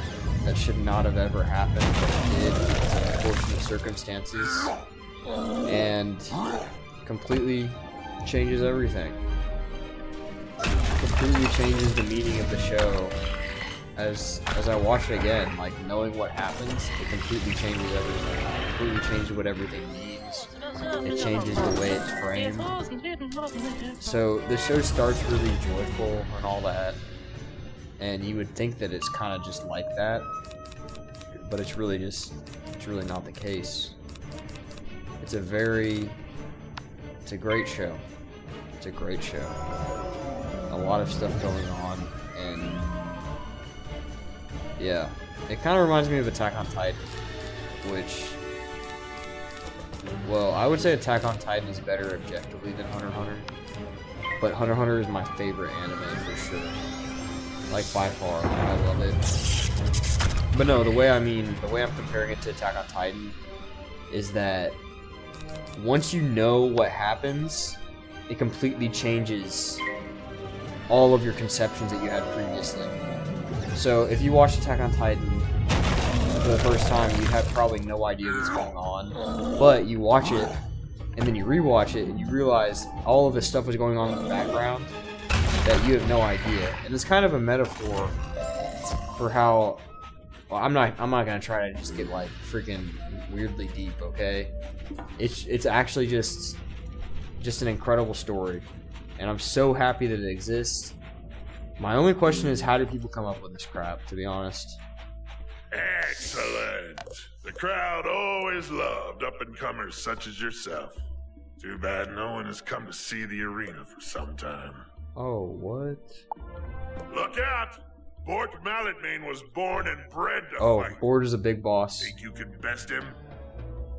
Speaker 1: that should not have ever happened, but it did in unfortunate circumstances, and completely changes everything. Completely changes the meaning of the show. As I watch it again, like, knowing what happens, it completely changes everything. It completely changes what everything means. happens, it changes the way it's framed. So the show starts really joyful and all that, and you would think that it's kind of just like that, but it's really not the case. It's a great show. It's a great show. A lot of stuff going on, and yeah, it kind of reminds me of Attack on Titan, which, well, I would say Attack on Titan is better objectively than Hunter x Hunter, but Hunter x Hunter is my favorite anime for sure, like by far. I love it. But no, the way I'm comparing it to Attack on Titan is that once you know what happens, it completely changes all of your conceptions that you had previously. So if you watch Attack on Titan for the first time, you have probably no idea what's going on, but you watch it and then you rewatch it and you realize all of this stuff was going on in the background that you have no idea. And it's kind of a metaphor for how, well, I'm not gonna try to just get like freaking weirdly deep, okay? It's actually just an incredible story, and I'm so happy that it exists. My only question is, how do people come up with this crap, to be honest?
Speaker 2: Excellent. The crowd always loved up-and-comers such as yourself. Too bad no one has come to see the arena for some time.
Speaker 1: Oh, what?
Speaker 2: Look out! Bort Malletmane was born and bred to fight.
Speaker 1: Oh, Bort is a big boss.
Speaker 2: Think you can best him?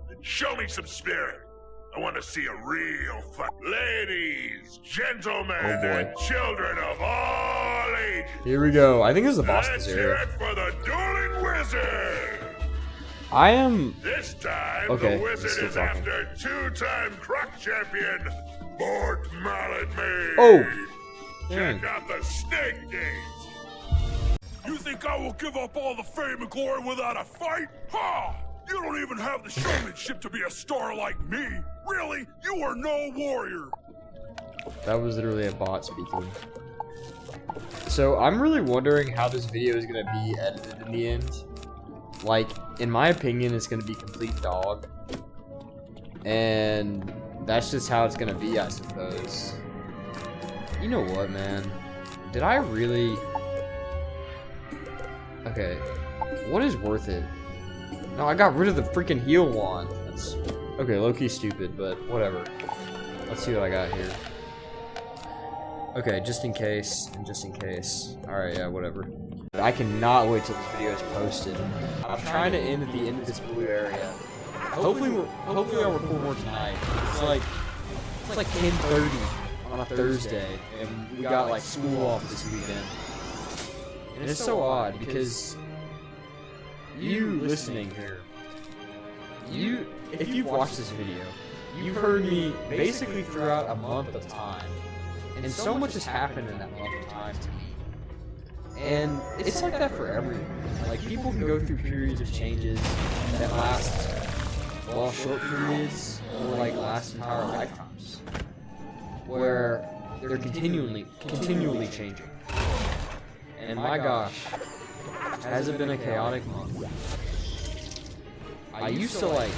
Speaker 2: Then show me some spirit. I want to see a real fight. Ladies, gentlemen, and children of all ages.
Speaker 1: Here we go. I think this is the boss
Speaker 2: Let's
Speaker 1: this
Speaker 2: hear
Speaker 1: area.
Speaker 2: it for the Dueling Wizard.
Speaker 1: I am...
Speaker 2: This time,
Speaker 1: Okay,
Speaker 2: the
Speaker 1: he's
Speaker 2: wizard
Speaker 1: still
Speaker 2: is
Speaker 1: talking.
Speaker 2: after two-time Croc champion, Bort Malletmane.
Speaker 1: Oh!
Speaker 2: Check out the snake games. You think I will give up all the fame and glory without a fight? Ha! You don't even have the showmanship to be a star like me. Really? You are no warrior.
Speaker 1: That was literally a bot speaking. So I'm really wondering how this video is going to be edited in the end. Like, in my opinion, it's going to be complete dog. And that's just how it's going to be, I suppose. You know what, man? Did I really... Okay. What is worth it? No, I got rid of the freaking heal wand. That's... Okay, low-key stupid, but whatever. Let's see what I got here. Okay, just in case, and just in case. Alright, yeah, whatever. I cannot wait till this video is posted. I'm trying to end at the end of this blue area. Hopefully I'll record more tonight. It's like 10:30 on a Thursday, and we got like school off this weekend. And it's so odd because you listening here, if you've watched this video, you've heard me basically throughout a month of time, and so much has happened in that month of time to me. And it's like that for everyone. Like, people can go through periods of changes that last, well, short periods, or like last entire lifetimes, where they're continually changing. And my gosh, has it been a chaotic month? I used to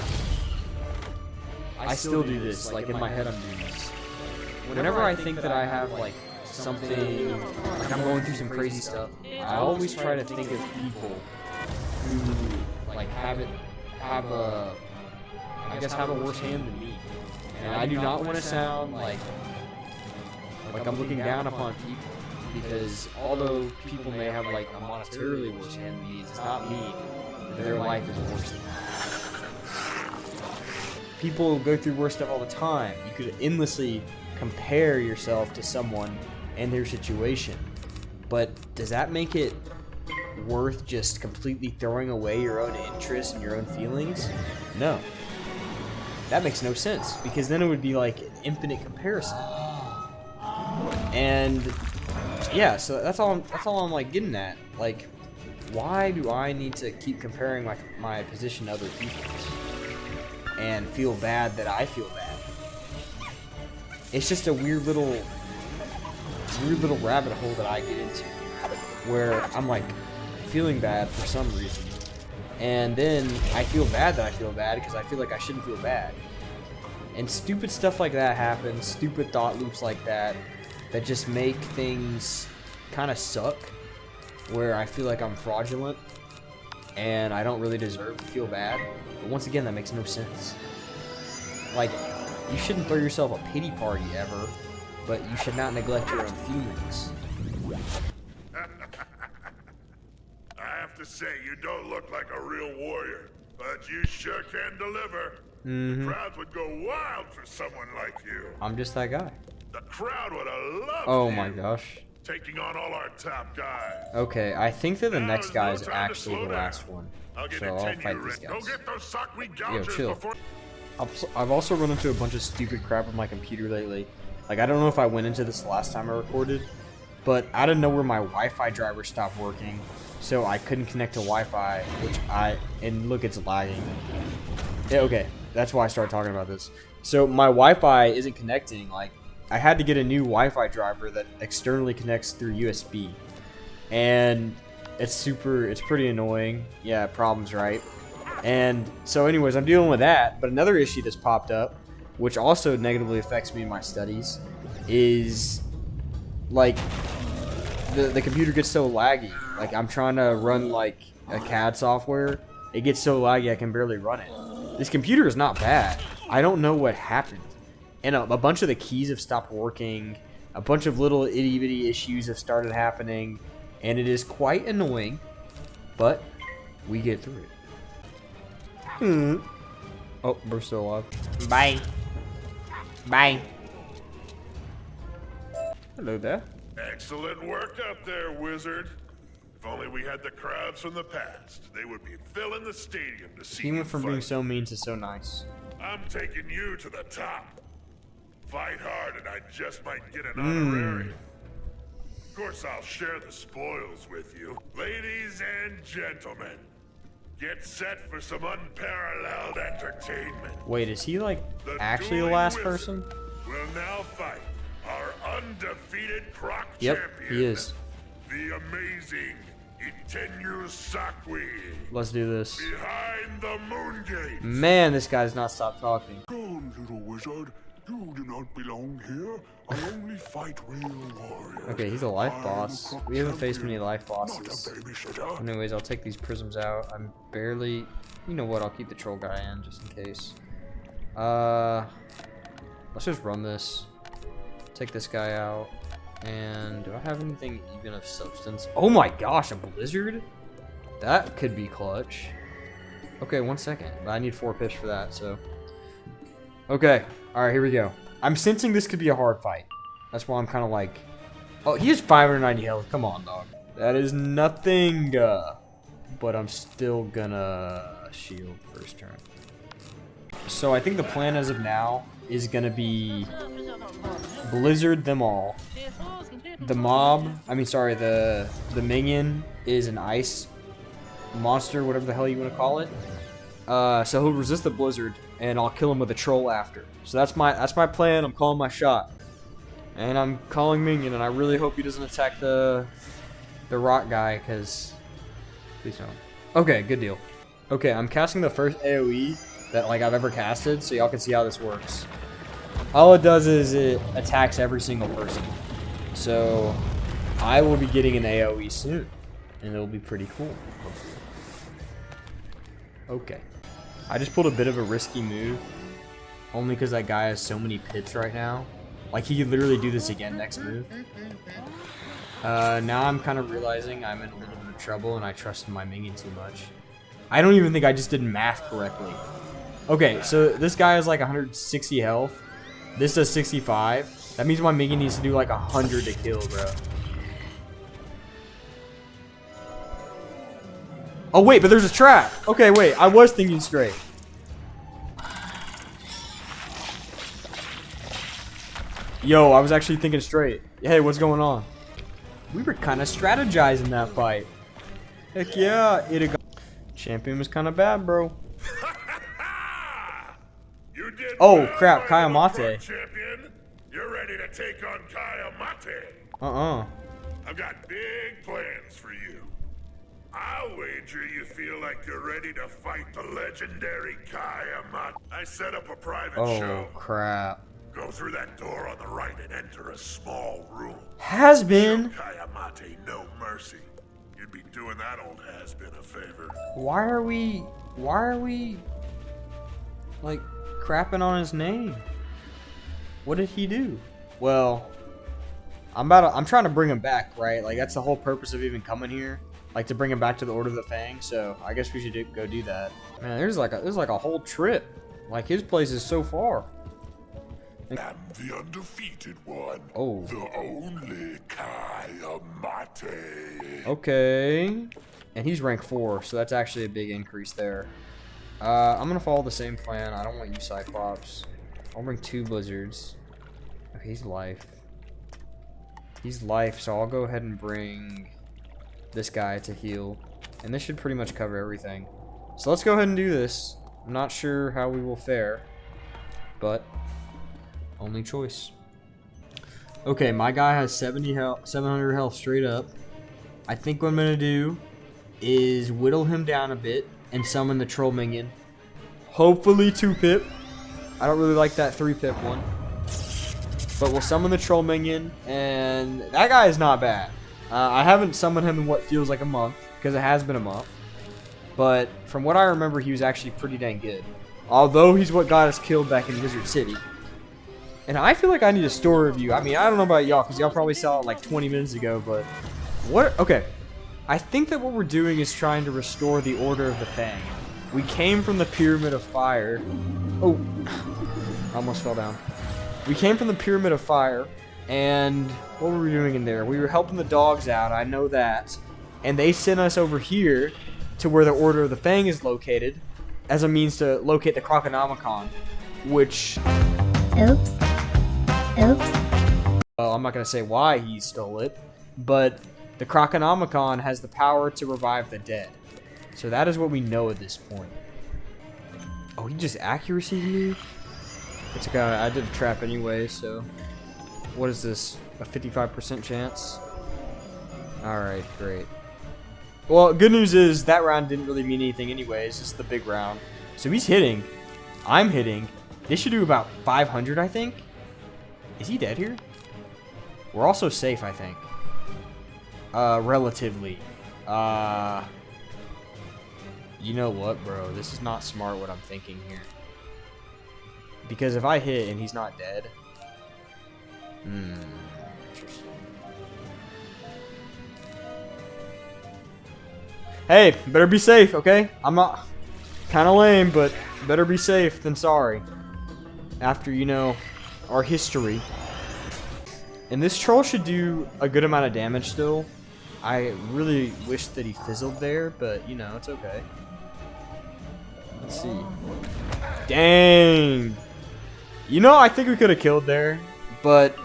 Speaker 1: I still do this, like in my head I'm doing this. Whenever I think that I have like something, like I'm going through some crazy stuff, I always try to think of people who like have a worse hand than me. And I do not want to sound like I'm looking down upon people, because although people may have like a monetarily worse hand than me, it's not me. Their life is worse than mine. People go through worse stuff all the time. You could endlessly compare yourself to someone and their situation, but does that make it worth just completely throwing away your own interests and your own feelings? No. That makes no sense, because then it would be like an infinite comparison. And yeah, so that's all I'm like getting at. Like, why do I need to keep comparing my position to other people's and feel bad that I feel bad? It's just a weird little rabbit hole that I get into, where I'm like feeling bad for some reason, and then I feel bad that I feel bad because I feel like I shouldn't feel bad, And stupid stuff like that happens, stupid thought loops like that, that just make things kind of suck, where I feel like I'm fraudulent, and I don't really deserve to feel bad. But once again, that makes no sense. Like, you shouldn't throw yourself a pity party ever, but you should not neglect your own feelings.
Speaker 2: I have to say, you don't look like a real warrior, but you sure can deliver. The crowds would go wild for someone like you.
Speaker 1: I'm just that guy.
Speaker 2: The crowd would have loved
Speaker 1: Oh
Speaker 2: you.
Speaker 1: my gosh.
Speaker 2: Taking on all our top guys.
Speaker 1: Okay, I think that the
Speaker 2: Now
Speaker 1: next
Speaker 2: is
Speaker 1: guy
Speaker 2: no
Speaker 1: is
Speaker 2: time to
Speaker 1: actually
Speaker 2: slow
Speaker 1: the
Speaker 2: down.
Speaker 1: last one.
Speaker 2: I'll get
Speaker 1: So
Speaker 2: a
Speaker 1: I'll
Speaker 2: 10
Speaker 1: fight
Speaker 2: you
Speaker 1: these
Speaker 2: Rick. Go
Speaker 1: guys.
Speaker 2: get those sockweed
Speaker 1: Yo,
Speaker 2: gouchers
Speaker 1: chill.
Speaker 2: before...
Speaker 1: I've also run into a bunch of stupid crap on my computer lately. Like, I don't know if I went into this the last time I recorded, but out of nowhere my Wi-Fi driver stopped working, so I couldn't connect to Wi-Fi, and look, it's lagging. Yeah, okay, that's why I started talking about this. So my Wi-Fi isn't connecting. Like, I had to get a new Wi-Fi driver that externally connects through USB, and it's pretty annoying. Yeah, problems, right? And so anyways, I'm dealing with that, but another issue that's popped up, which also negatively affects me in my studies, is like the computer gets so laggy. Like, I'm trying to run like a CAD software, it gets so laggy I can barely run it. This computer is not bad. I don't know what happened. And a bunch of the keys have stopped working. A bunch of little itty bitty issues have started happening, and it is quite annoying, but we get through it. Oh, we're still alive.
Speaker 6: Bye. Bye.
Speaker 1: Hello there.
Speaker 2: Excellent work up there, wizard. If only we had the crowds from the past. They would be filling the stadium to see
Speaker 1: He
Speaker 2: you
Speaker 1: went from
Speaker 2: fight.
Speaker 1: being so mean to so nice.
Speaker 2: I'm taking you to the top. Fight hard and I just might get an honorarium. Of course, I'll share the spoils with you. Ladies and gentlemen, get set for some unparalleled entertainment.
Speaker 1: Wait, is he like
Speaker 2: The
Speaker 1: actually the
Speaker 2: dueling
Speaker 1: last
Speaker 2: wizard
Speaker 1: person?
Speaker 2: will now fight our undefeated croc
Speaker 1: Yep,
Speaker 2: champion.
Speaker 1: he is.
Speaker 2: The amazing Itenu Sakwi.
Speaker 1: Let's do this.
Speaker 2: Behind the moon gate.
Speaker 1: Man, this guy's not stopped talking.
Speaker 2: Come, little wizard. You do not belong here. I only fight real warriors.
Speaker 1: Okay, he's a life
Speaker 2: I'm
Speaker 1: boss.
Speaker 2: the croc
Speaker 1: We haven't faced
Speaker 2: champion,
Speaker 1: many life
Speaker 2: not
Speaker 1: bosses.
Speaker 2: a babysitter.
Speaker 1: Anyways, I'll take these prisms out. I'm barely... You know what, I'll keep the troll guy in just in case. Let's just run this. Take this guy out. And do I have anything even of substance? Oh my gosh, a blizzard? That could be clutch. Okay, 1 second. But I need 4 pips for that, so... Okay, alright, here we go. I'm sensing this could be a hard fight. That's why I'm kind of like... Oh, he has 590 health. Come on, dog. That is nothing. But I'm still gonna shield first turn. So I think the plan as of now is gonna be blizzard them all. The minion is an ice monster, whatever the hell you want to call it. So he'll resist the blizzard, and I'll kill him with a troll after. So that's my plan. I'm calling my shot, and I'm calling minion, and I really hope he doesn't attack the rock guy, because please don't. Okay, good deal. Okay, I'm casting the first AoE that like I've ever casted, so y'all can see how this works. All it does is it attacks every single person. So I will be getting an AoE soon, and it'll be pretty cool. Okay. I just pulled a bit of a risky move, only because that guy has so many pits right now. Like, he could literally do this again next move. Now I'm kind of realizing I'm in a little bit of trouble, and I trusted my minion too much. I don't even think I just did math correctly. Okay, so this guy has like 160 health. This does 65. That means my minion needs to do like 100 to kill, bro. Oh wait, but there's a trap. Okay, wait, I was thinking straight. Yo, I was actually thinking straight. Hey, what's going on? We were kind of strategizing that fight. Heck yeah, champion was kind of bad, bro.
Speaker 2: You did
Speaker 1: Oh
Speaker 2: well,
Speaker 1: crap, Khai
Speaker 2: my little
Speaker 1: Amahte.
Speaker 2: croc champion. You're ready to take on Khai Amahte.
Speaker 1: Uh-uh.
Speaker 2: I've got big plans for you. I'll wager you feel like you're ready to fight the legendary Khai Amahte. I set up a private show.
Speaker 1: Oh, crap.
Speaker 2: Go through that door on the right and enter a small room.
Speaker 1: Has been.
Speaker 2: Show Khai Amahte no mercy. You'd be doing that old has-been a favor.
Speaker 1: Why are we, like, crapping on his name? What did he do? Well, I'm trying to bring him back, right? Like, that's the whole purpose of even coming here. Like, to bring him back to the Order of the Fang, so I guess we should go do that. Man, there's like a whole trip. Like, his place is so far.
Speaker 2: I'm the undefeated one.
Speaker 1: Oh.
Speaker 2: The only Khai Amahte.
Speaker 1: Okay. And he's rank 4, so that's actually a big increase there. I'm gonna follow the same plan. I don't want you Cyclops. I'll bring 2 blizzards. Okay, he's life. He's life, so I'll go ahead and bring this guy to heal. And this should pretty much cover everything. So let's go ahead and do this. I'm not sure how we will fare, but only choice. Okay, my guy has 700 health straight up. I think what I'm gonna do is whittle him down a bit and summon the troll minion. Hopefully 2-pip. I don't really like that 3-pip one. But we'll summon the troll minion, and that guy is not bad. I haven't summoned him in what feels like a month, because it has been a month. But from what I remember, he was actually pretty dang good. Although he's what got us killed back in Wizard City. And I feel like I need a store review. I mean, I don't know about y'all, because y'all probably saw it like 20 minutes ago, but what? Okay. I think that what we're doing is trying to restore the Order of the Fang. We came from the Pyramid of Fire. Oh, I almost fell down. We came from the Pyramid of Fire, and what were we doing in there? We were helping the dogs out, I know that. And they sent us over here to where the Order of the Fang is located as a means to locate the Croconomicon, which...
Speaker 9: Oops.
Speaker 1: Well, I'm not going to say why he stole it, but the Croconomicon has the power to revive the dead. So that is what we know at this point. Oh, he just accuracy me? It's okay, I did a trap anyway, so... What is this? A 55% chance? Alright, great. Well, good news is that round didn't really mean anything anyways. It's the big round. So he's hitting. I'm hitting. They should do about 500, I think. Is he dead here? We're also safe, I think. Relatively. You know what, bro? This is not smart what I'm thinking here. Because if I hit and he's not dead... Interesting. Hey, better be safe, okay? I'm not... Kinda lame, but better be safe than sorry. After, you know, our history. And this troll should do a good amount of damage still. I really wish that he fizzled there, but, you know, it's okay. Let's see. Dang! You know, I think we could have killed there, but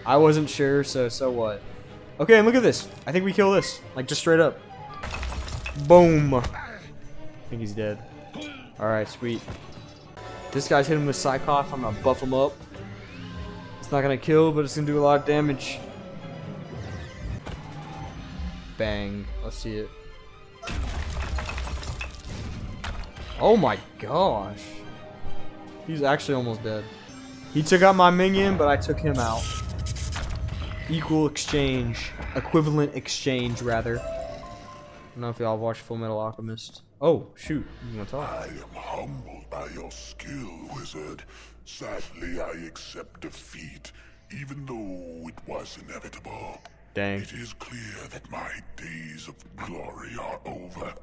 Speaker 1: I wasn't sure, so what? Okay, and look at this. I think we kill this. Like, just straight up. Boom. I think he's dead. Alright, sweet. This guy's hitting with Cyclops. I'm gonna buff him up. It's not gonna kill, but it's gonna do a lot of damage. Bang. Let's see it. Oh my gosh. He's actually almost dead. He took out my minion, but I took him out. Equal exchange. Equivalent exchange, rather. I don't know if y'all watched Full Metal Alchemist. Oh, shoot. You wanna talk?
Speaker 2: I am humbled by your skill, wizard. Sadly, I accept defeat, even though it was inevitable.
Speaker 1: Dang.
Speaker 2: It is clear that my days of glory are over.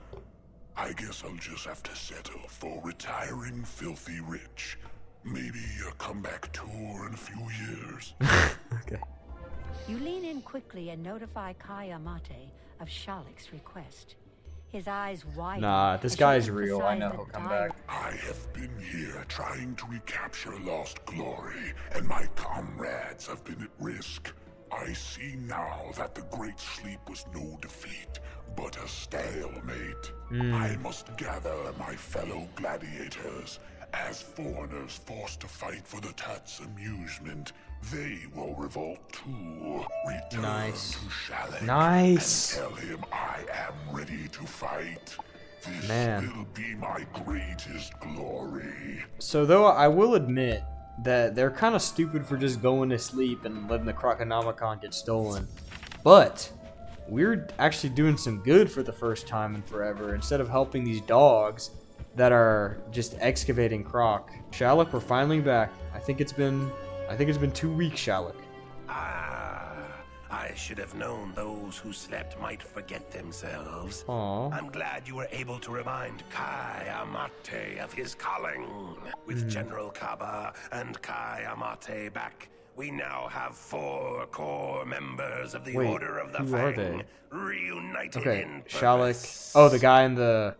Speaker 2: I guess I'll just have to settle for retiring filthy rich. Maybe a comeback tour in a few years.
Speaker 1: Okay.
Speaker 3: You lean in quickly and notify Khai Amahte of Shalek's request. His eyes widen.
Speaker 1: Nah, this
Speaker 3: as
Speaker 1: guy's
Speaker 3: you
Speaker 1: real. I
Speaker 3: emphasize
Speaker 1: know
Speaker 3: the
Speaker 1: he'll come
Speaker 3: dire
Speaker 1: back.
Speaker 2: I have been here trying to recapture lost glory, and my comrades have been at risk. I see now that the Great Sleep was no defeat, but a stalemate. I must gather my fellow gladiators As foreigners forced to fight for the Tat's amusement, they will revolt too. Return
Speaker 1: Nice.
Speaker 2: to Shalek
Speaker 1: Nice.
Speaker 2: and tell him I am ready to fight. This
Speaker 1: Man.
Speaker 2: will be my greatest glory.
Speaker 1: So though I will admit that they're kind of stupid for just going to sleep and letting the Croconomicon get stolen. But we're actually doing some good for the first time in forever. Instead of helping these dogs that are just excavating Croc. Shalek, we're finally back. I think it's been 2 weeks, Shalek.
Speaker 4: I should have known those who slept might forget themselves.
Speaker 1: Aww.
Speaker 4: I'm glad you were able to remind Khai Amahte of his calling. With General Khaba and Khai Amahte back, we now have 4 core members of the
Speaker 1: Wait,
Speaker 4: Order of the
Speaker 1: who are
Speaker 4: Fang,
Speaker 1: they?
Speaker 4: reunited
Speaker 1: Okay,
Speaker 4: in
Speaker 1: Shalek.
Speaker 4: purpose.
Speaker 1: Oh, the guy in the...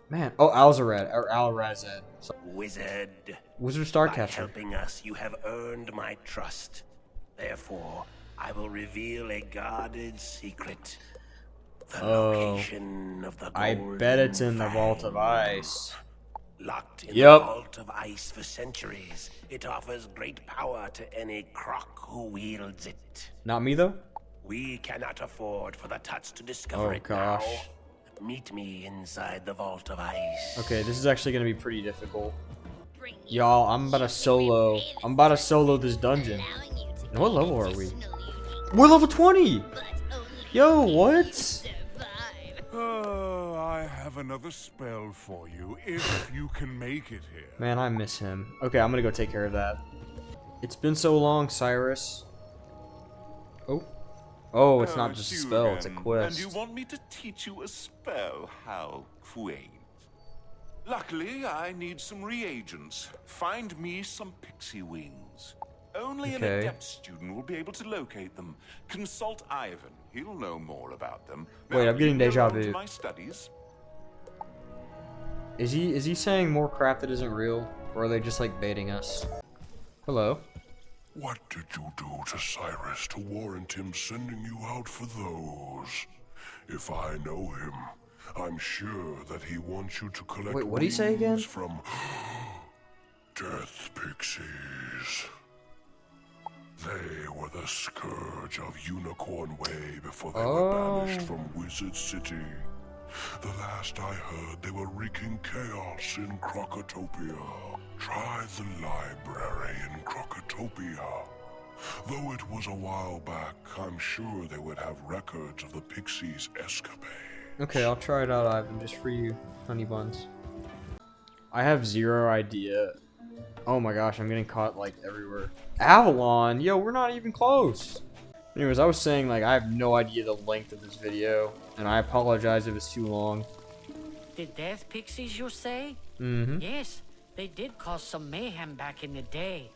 Speaker 1: Man. Oh, Alzared. Or Alrazed. So,
Speaker 4: Wizard.
Speaker 1: Wizard
Speaker 4: By
Speaker 1: Starcatcher.
Speaker 4: helping us, you have earned my trust. Therefore, I will reveal a guarded secret. The location of the
Speaker 1: I
Speaker 4: golden
Speaker 1: bet it's in the
Speaker 4: fang.
Speaker 1: Vault of Ice.
Speaker 4: Locked in
Speaker 1: Yep.
Speaker 4: the Vault of Ice for centuries, it offers great power to any croc who wields it.
Speaker 1: Not me, though?
Speaker 4: We cannot afford for the Tuts to discover
Speaker 1: Oh,
Speaker 4: it
Speaker 1: gosh.
Speaker 4: now. Meet me inside the Vault of Ice.
Speaker 1: Okay, this is actually going to be pretty difficult. Y'all, I'm about to solo this dungeon. And what level are we? We're level 20! Yo, what?
Speaker 7: Oh, I have another spell for you, if you can make it here.
Speaker 1: Man, I miss him. Okay, I'm gonna go take care of that. It's been so long, Cyrus. Oh. Oh, it's not just a
Speaker 7: you
Speaker 1: spell, it's a
Speaker 7: again.
Speaker 1: quest.
Speaker 7: And you want me to teach you a spell? How quaint. Luckily, I need some reagents. Find me some pixie wings. Only an
Speaker 1: Okay.
Speaker 7: adept student will be able to locate them. Consult Ivan. He'll know more about them.
Speaker 1: Wait,
Speaker 7: Now,
Speaker 1: I'm getting
Speaker 7: leave me
Speaker 1: deja
Speaker 7: alone to
Speaker 1: vu.
Speaker 7: my studies.
Speaker 1: Is he saying more crap that isn't real? Or are they just like baiting us? Hello?
Speaker 2: What did you do to Cyrus to warrant him sending you out for those? If I know him, I'm sure that he wants you to collect
Speaker 1: Wait, what'd he say again?
Speaker 2: wings from death pixies. They were the scourge of Unicorn Way before they were banished from Wizard City. The last I heard, they were wreaking chaos in Crocotopia. Try the library in Crocotopia. Though it was a while back, I'm sure they would have records of the pixies' escapades.
Speaker 1: Okay, I'll try it out, Ivan, just for you, honey buns. I have zero idea. Oh my gosh, I'm getting caught like everywhere. Avalon! Yo, we're not even close! Anyways, I was saying like I have no idea the length of this video, and I apologize if it's too long.
Speaker 9: The death pixies, you say?
Speaker 1: Mm-hmm.
Speaker 9: Yes, they did cause some mayhem back in the day.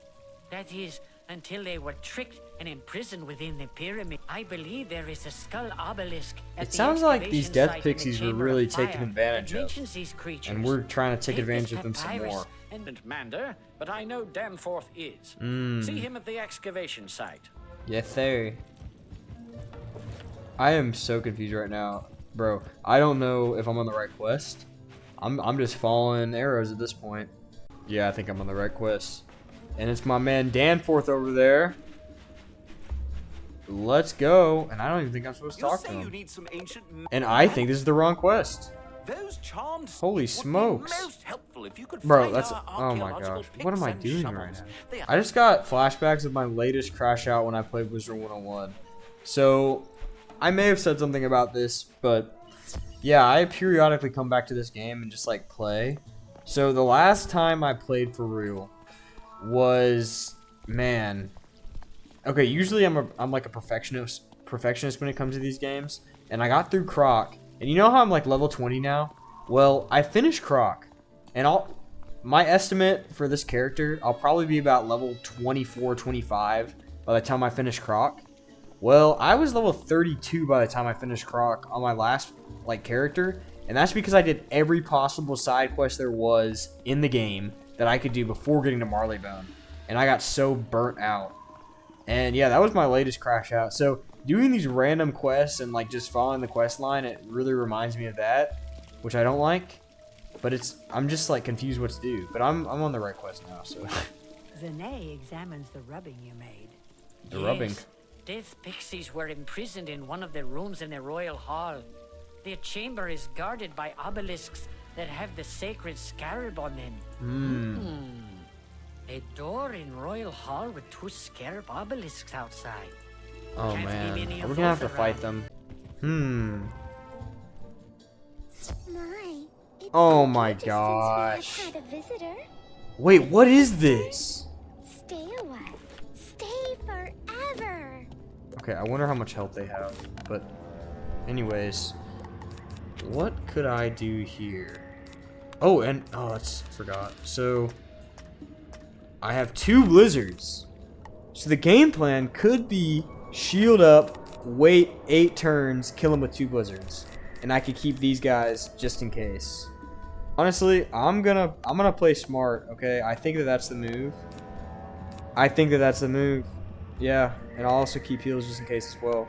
Speaker 9: That is, until they were tricked and imprisoned within the pyramid. I believe there is a skull obelisk at
Speaker 1: It
Speaker 9: the
Speaker 1: sounds like these
Speaker 9: excavation
Speaker 1: death
Speaker 9: site in the
Speaker 1: pixies were
Speaker 9: Chamber
Speaker 1: really
Speaker 9: of Fire
Speaker 1: taken
Speaker 9: that
Speaker 1: advantage of.
Speaker 9: mentions these creatures.
Speaker 1: And we're trying to take
Speaker 9: Take
Speaker 1: advantage
Speaker 9: this
Speaker 1: of them some
Speaker 9: papyrus
Speaker 1: more.
Speaker 9: And Mander, but I know Danforth is. See him at the excavation site.
Speaker 1: Yes, sir. I am so confused right now. Bro, I don't know if I'm on the right quest. I'm just following arrows at this point. Yeah, I think I'm on the right quest. And it's my man Danforth over there. Let's go. And I don't even think I'm supposed to talk to him.
Speaker 10: Need some ancient
Speaker 1: And I think this is the wrong quest.
Speaker 10: Those charms
Speaker 1: Holy
Speaker 10: would be
Speaker 1: smokes.
Speaker 10: most helpful if you could
Speaker 1: Bro,
Speaker 10: find
Speaker 1: that's...
Speaker 10: our
Speaker 1: Oh my
Speaker 10: archaeological
Speaker 1: gosh. What am I
Speaker 10: picks and
Speaker 1: doing
Speaker 10: shovels.
Speaker 1: right now?
Speaker 10: They are
Speaker 1: I just got flashbacks of my latest crash out when I played Wizard 101. So, I may have said something about this, but yeah, I periodically come back to this game and just like play. So the last time I played for real was, man, okay, usually I'm like a perfectionist when it comes to these games, and I got through Croc, and you know how I'm like level 20 now? Well, I finished Croc, and my estimate for this character, I'll probably be about level 24, 25 by the time I finish Croc. Well, I was level 32 by the time I finished Croc on my last like character, and that's because I did every possible side quest there was in the game that I could do before getting to Marleybone, and I got so burnt out. And yeah, that was my latest crash out. So doing these random quests and like just following the quest line, it really reminds me of that, which I don't like. But I'm just like confused what to do. But I'm on the right quest now, so.
Speaker 3: Zane examines the rubbing you made.
Speaker 1: The rubbing.
Speaker 9: Death pixies were imprisoned in one of the rooms in the royal hall. Their chamber is guarded by obelisks that have the sacred scarab on them. A door in royal hall with 2 scarab obelisks outside.
Speaker 1: Oh
Speaker 9: Can't
Speaker 1: man,
Speaker 9: leave any
Speaker 1: we're
Speaker 9: of
Speaker 1: gonna have
Speaker 9: those
Speaker 1: to fight
Speaker 9: around.
Speaker 1: them.
Speaker 11: It's
Speaker 1: Oh
Speaker 11: been
Speaker 1: my
Speaker 11: ages since we
Speaker 1: gosh.
Speaker 11: have had a visitor.
Speaker 1: Wait, what is this?
Speaker 11: Stay a while. Stay forever.
Speaker 1: Okay, I wonder how much health they have. But, anyways, what could I do here? Oh, and forgot. So, I have 2 blizzards. So the game plan could be shield up, wait 8 turns, kill him with 2 blizzards, and I could keep these guys just in case. Honestly, I'm gonna play smart. Okay, I think that's the move. Yeah, and I'll also keep heals just in case as well.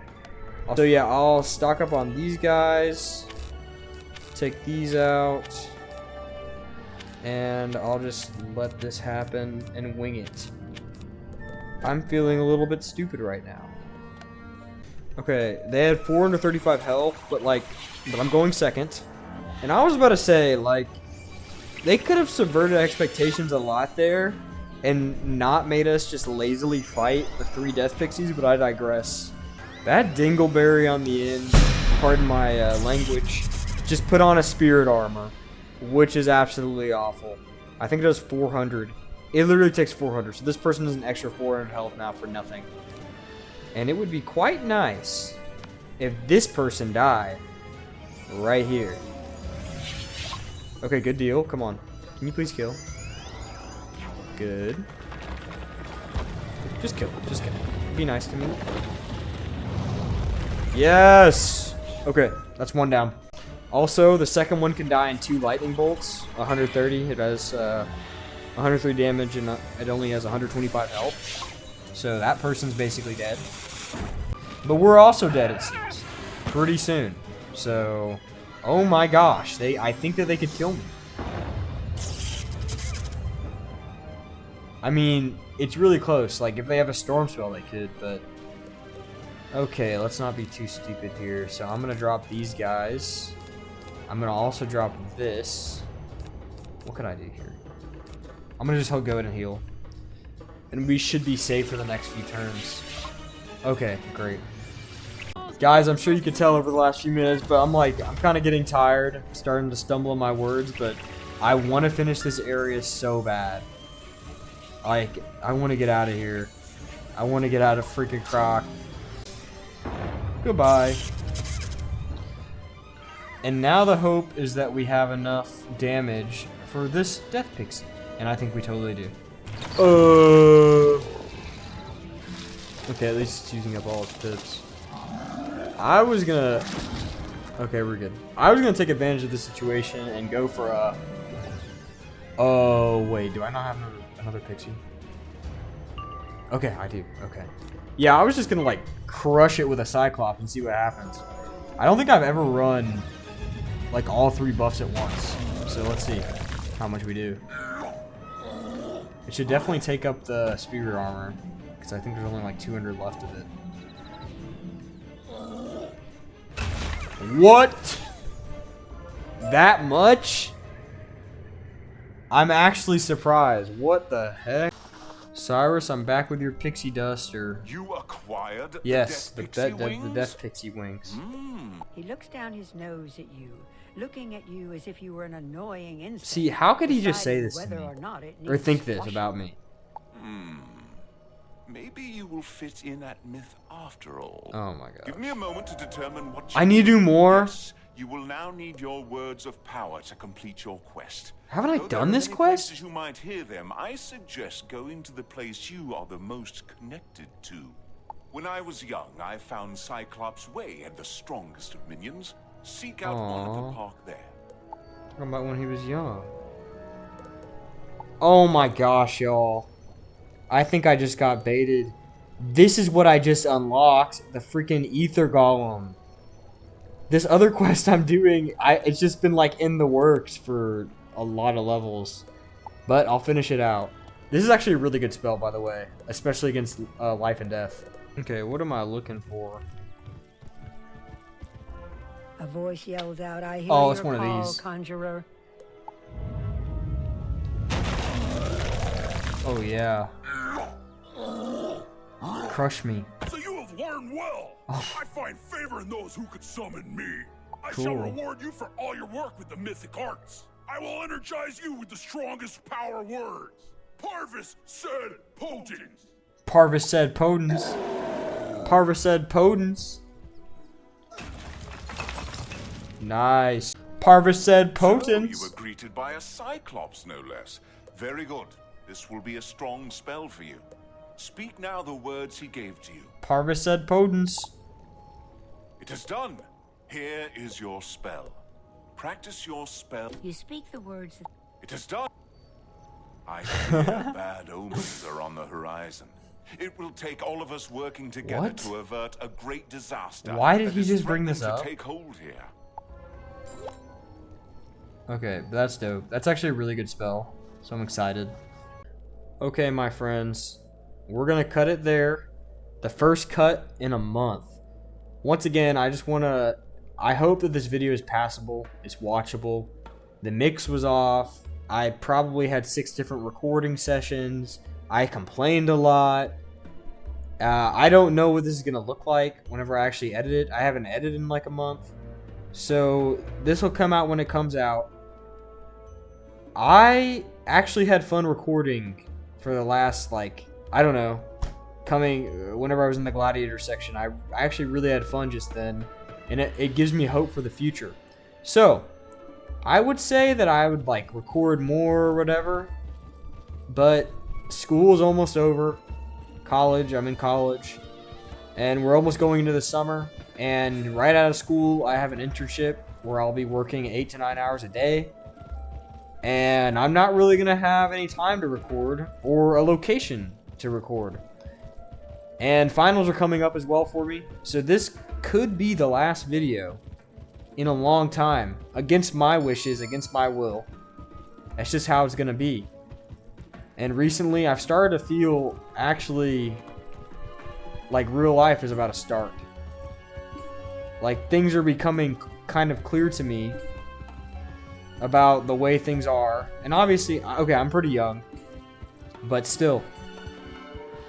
Speaker 1: So yeah, I'll stock up on these guys, take these out, and I'll just let this happen and wing it. I'm feeling a little bit stupid right now. Okay, they had 435 health, but I'm going second. And I was about to say, like, they could have subverted expectations a lot there and not made us just lazily fight the 3 death pixies, but I digress. That dingleberry on the end, pardon my language, just put on a spirit armor, which is absolutely awful. I think it does 400. It literally takes 400, so this person has an extra 400 health now for nothing. And it would be quite nice if this person died right here. Okay, good deal. Come on. Can you please kill? Good. Just kill. Just kill. Be nice to me. Yes! Okay, that's 1 down. Also, the second one can die in 2 lightning bolts. 130. It has 103 damage and it only has 125 health. So that person's basically dead. But we're also dead, it seems. Pretty soon. So, oh my gosh. I think that they could kill me. I mean, it's really close. Like, if they have a storm spell, they could, but... Okay, let's not be too stupid here. So I'm going to drop these guys. I'm going to also drop this. What can I do here? I'm going to just go ahead and heal. And we should be safe for the next few turns. Okay, great. Guys, I'm sure you could tell over the last few minutes, but I'm kind of getting tired. I'm starting to stumble on my words, but I want to finish this area so bad. I want to get out of here. I want to get out of freaking Croc. Goodbye. And now the hope is that we have enough damage for this Death Pixie. And I think we totally do. Okay, at least it's using up all its pips. I was gonna... Okay, we're good. I was gonna take advantage of the situation and go for a... Oh, wait. Do I not have another pixie? Okay, I do. Okay. Yeah, I was just gonna, like, crush it with a Cyclops and see what happens. I don't think I've ever run, like, all 3 buffs at once. So let's see how much we do. It should definitely take up the spirit armor, because I think there's only, like, 200 left of it. What? That much? I'm actually surprised. What the heck? Cyrus, I'm back with your pixie dust, or...
Speaker 7: You acquired
Speaker 1: yes,
Speaker 7: the
Speaker 1: the death pixie wings.
Speaker 3: He looks down his nose at you, looking at you as if you were an annoying insect.
Speaker 1: See, how could he just say
Speaker 3: deciding
Speaker 1: this to
Speaker 3: whether
Speaker 1: me?
Speaker 3: or not it
Speaker 1: Or
Speaker 3: needs
Speaker 1: think this
Speaker 3: squashing.
Speaker 1: about me?
Speaker 7: Maybe you will fit in that myth after all.
Speaker 1: Oh my god.
Speaker 7: Give me a moment to determine what
Speaker 1: I need to do more?
Speaker 7: Yes, you will now need your words of power to complete your quest.
Speaker 1: Haven't I
Speaker 7: Though there
Speaker 1: done
Speaker 7: are
Speaker 1: this
Speaker 7: many
Speaker 1: quest?
Speaker 7: places you might hear them, I suggest going to the place you are the most connected to. When I was young, I found Cyclops' Way had the strongest of minions. Seek out one at the park there.
Speaker 1: Talking about when he was young. Oh my gosh, y'all. I think I just got baited. This is what I just unlocked. The freaking Ether Golem. This other quest I'm doing, it's just been like in the works for a lot of levels, but I'll finish it out. This is actually a really good spell, by the way, especially against life and death. Okay, what am I looking for?
Speaker 3: A voice yells out, "I hear
Speaker 1: Oh, it's
Speaker 3: your
Speaker 1: one of
Speaker 3: call,
Speaker 1: these.
Speaker 3: conjurer."
Speaker 1: Oh yeah. Crush me.
Speaker 2: So you have learned well.
Speaker 1: Oh.
Speaker 2: I find favor in those who could summon me. I
Speaker 1: Cool.
Speaker 2: shall reward you for all your work with the mythic arts. I will energize you with the strongest power words. Parvis said potens.
Speaker 1: Parvis said potens. Parvis said potens. Nice. Parvis said
Speaker 7: So you
Speaker 1: potens.
Speaker 7: were greeted by a Cyclops, no less. Very good. This will be a strong spell for you. Speak now the words he gave to you.
Speaker 1: Parvis said potens.
Speaker 7: It is done. Here is your spell. Practice your spell.
Speaker 3: You speak the words.
Speaker 7: It is done. I fear bad omens are on the horizon. It will take all of us working together
Speaker 1: What?
Speaker 7: to avert a great disaster.
Speaker 1: Why did
Speaker 7: that
Speaker 1: he
Speaker 7: is
Speaker 1: just bring
Speaker 7: threatening
Speaker 1: this
Speaker 7: to
Speaker 1: up?
Speaker 7: take hold here.
Speaker 1: Okay, that's dope. That's actually a really good spell, so I'm excited. Okay, my friends, we're gonna cut it there. The first cut in a month. Once again, I hope that this video is passable, it's watchable. The mix was off. I probably had 6 different recording sessions. I complained a lot. I don't know what this is gonna look like whenever I actually edit it. I haven't edited in like a month. So this will come out when it comes out. I actually had fun recording for the last, like, I don't know, whenever I was in the Gladiator section. I actually really had fun just then, and it gives me hope for the future. So I would say that I would like record more or whatever, but school is almost over. I'm in college, and we're almost going into the summer, and right out of school I have an internship where I'll be working 8 to 9 hours a day. And I'm not really going to have any time to record or a location to record. And finals are coming up as well for me. So this could be the last video in a long time. Against my wishes, against my will. That's just how it's going to be. And recently I've started to feel actually like real life is about to start. Like things are becoming kind of clear to me about the way things are. And obviously, okay, I'm pretty young, but still,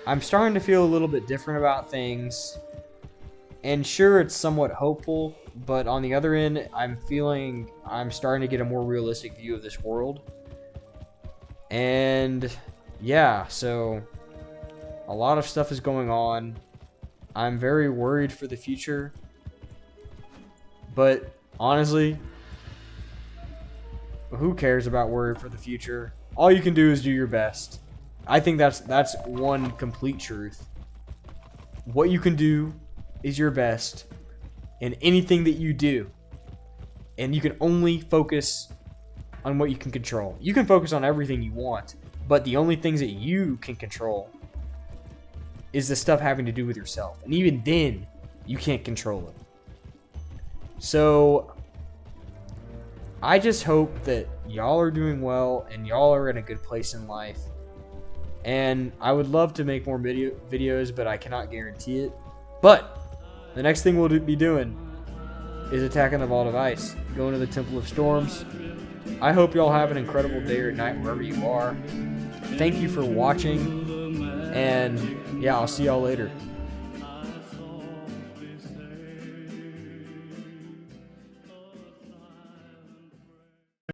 Speaker 1: I'm starting to feel a little bit different about things. And sure, it's somewhat hopeful, but on the other end, I'm starting to get a more realistic view of this world. And yeah, so a lot of stuff is going on. I'm very worried for the future, but honestly, who cares about worry for the future? All you can do is do your best. I think that's one complete truth. What you can do is your best in anything that you do. And you can only focus on what you can control. You can focus on everything you want, but the only things that you can control is the stuff having to do with yourself. And even then, you can't control it. So I just hope that y'all are doing well and y'all are in a good place in life. And I would love to make more videos, but I cannot guarantee it. But the next thing we'll be doing is attacking the Vault of Ice, going to the Temple of Storms. I hope y'all have an incredible day or night wherever you are. Thank you for watching, and yeah, I'll see y'all later.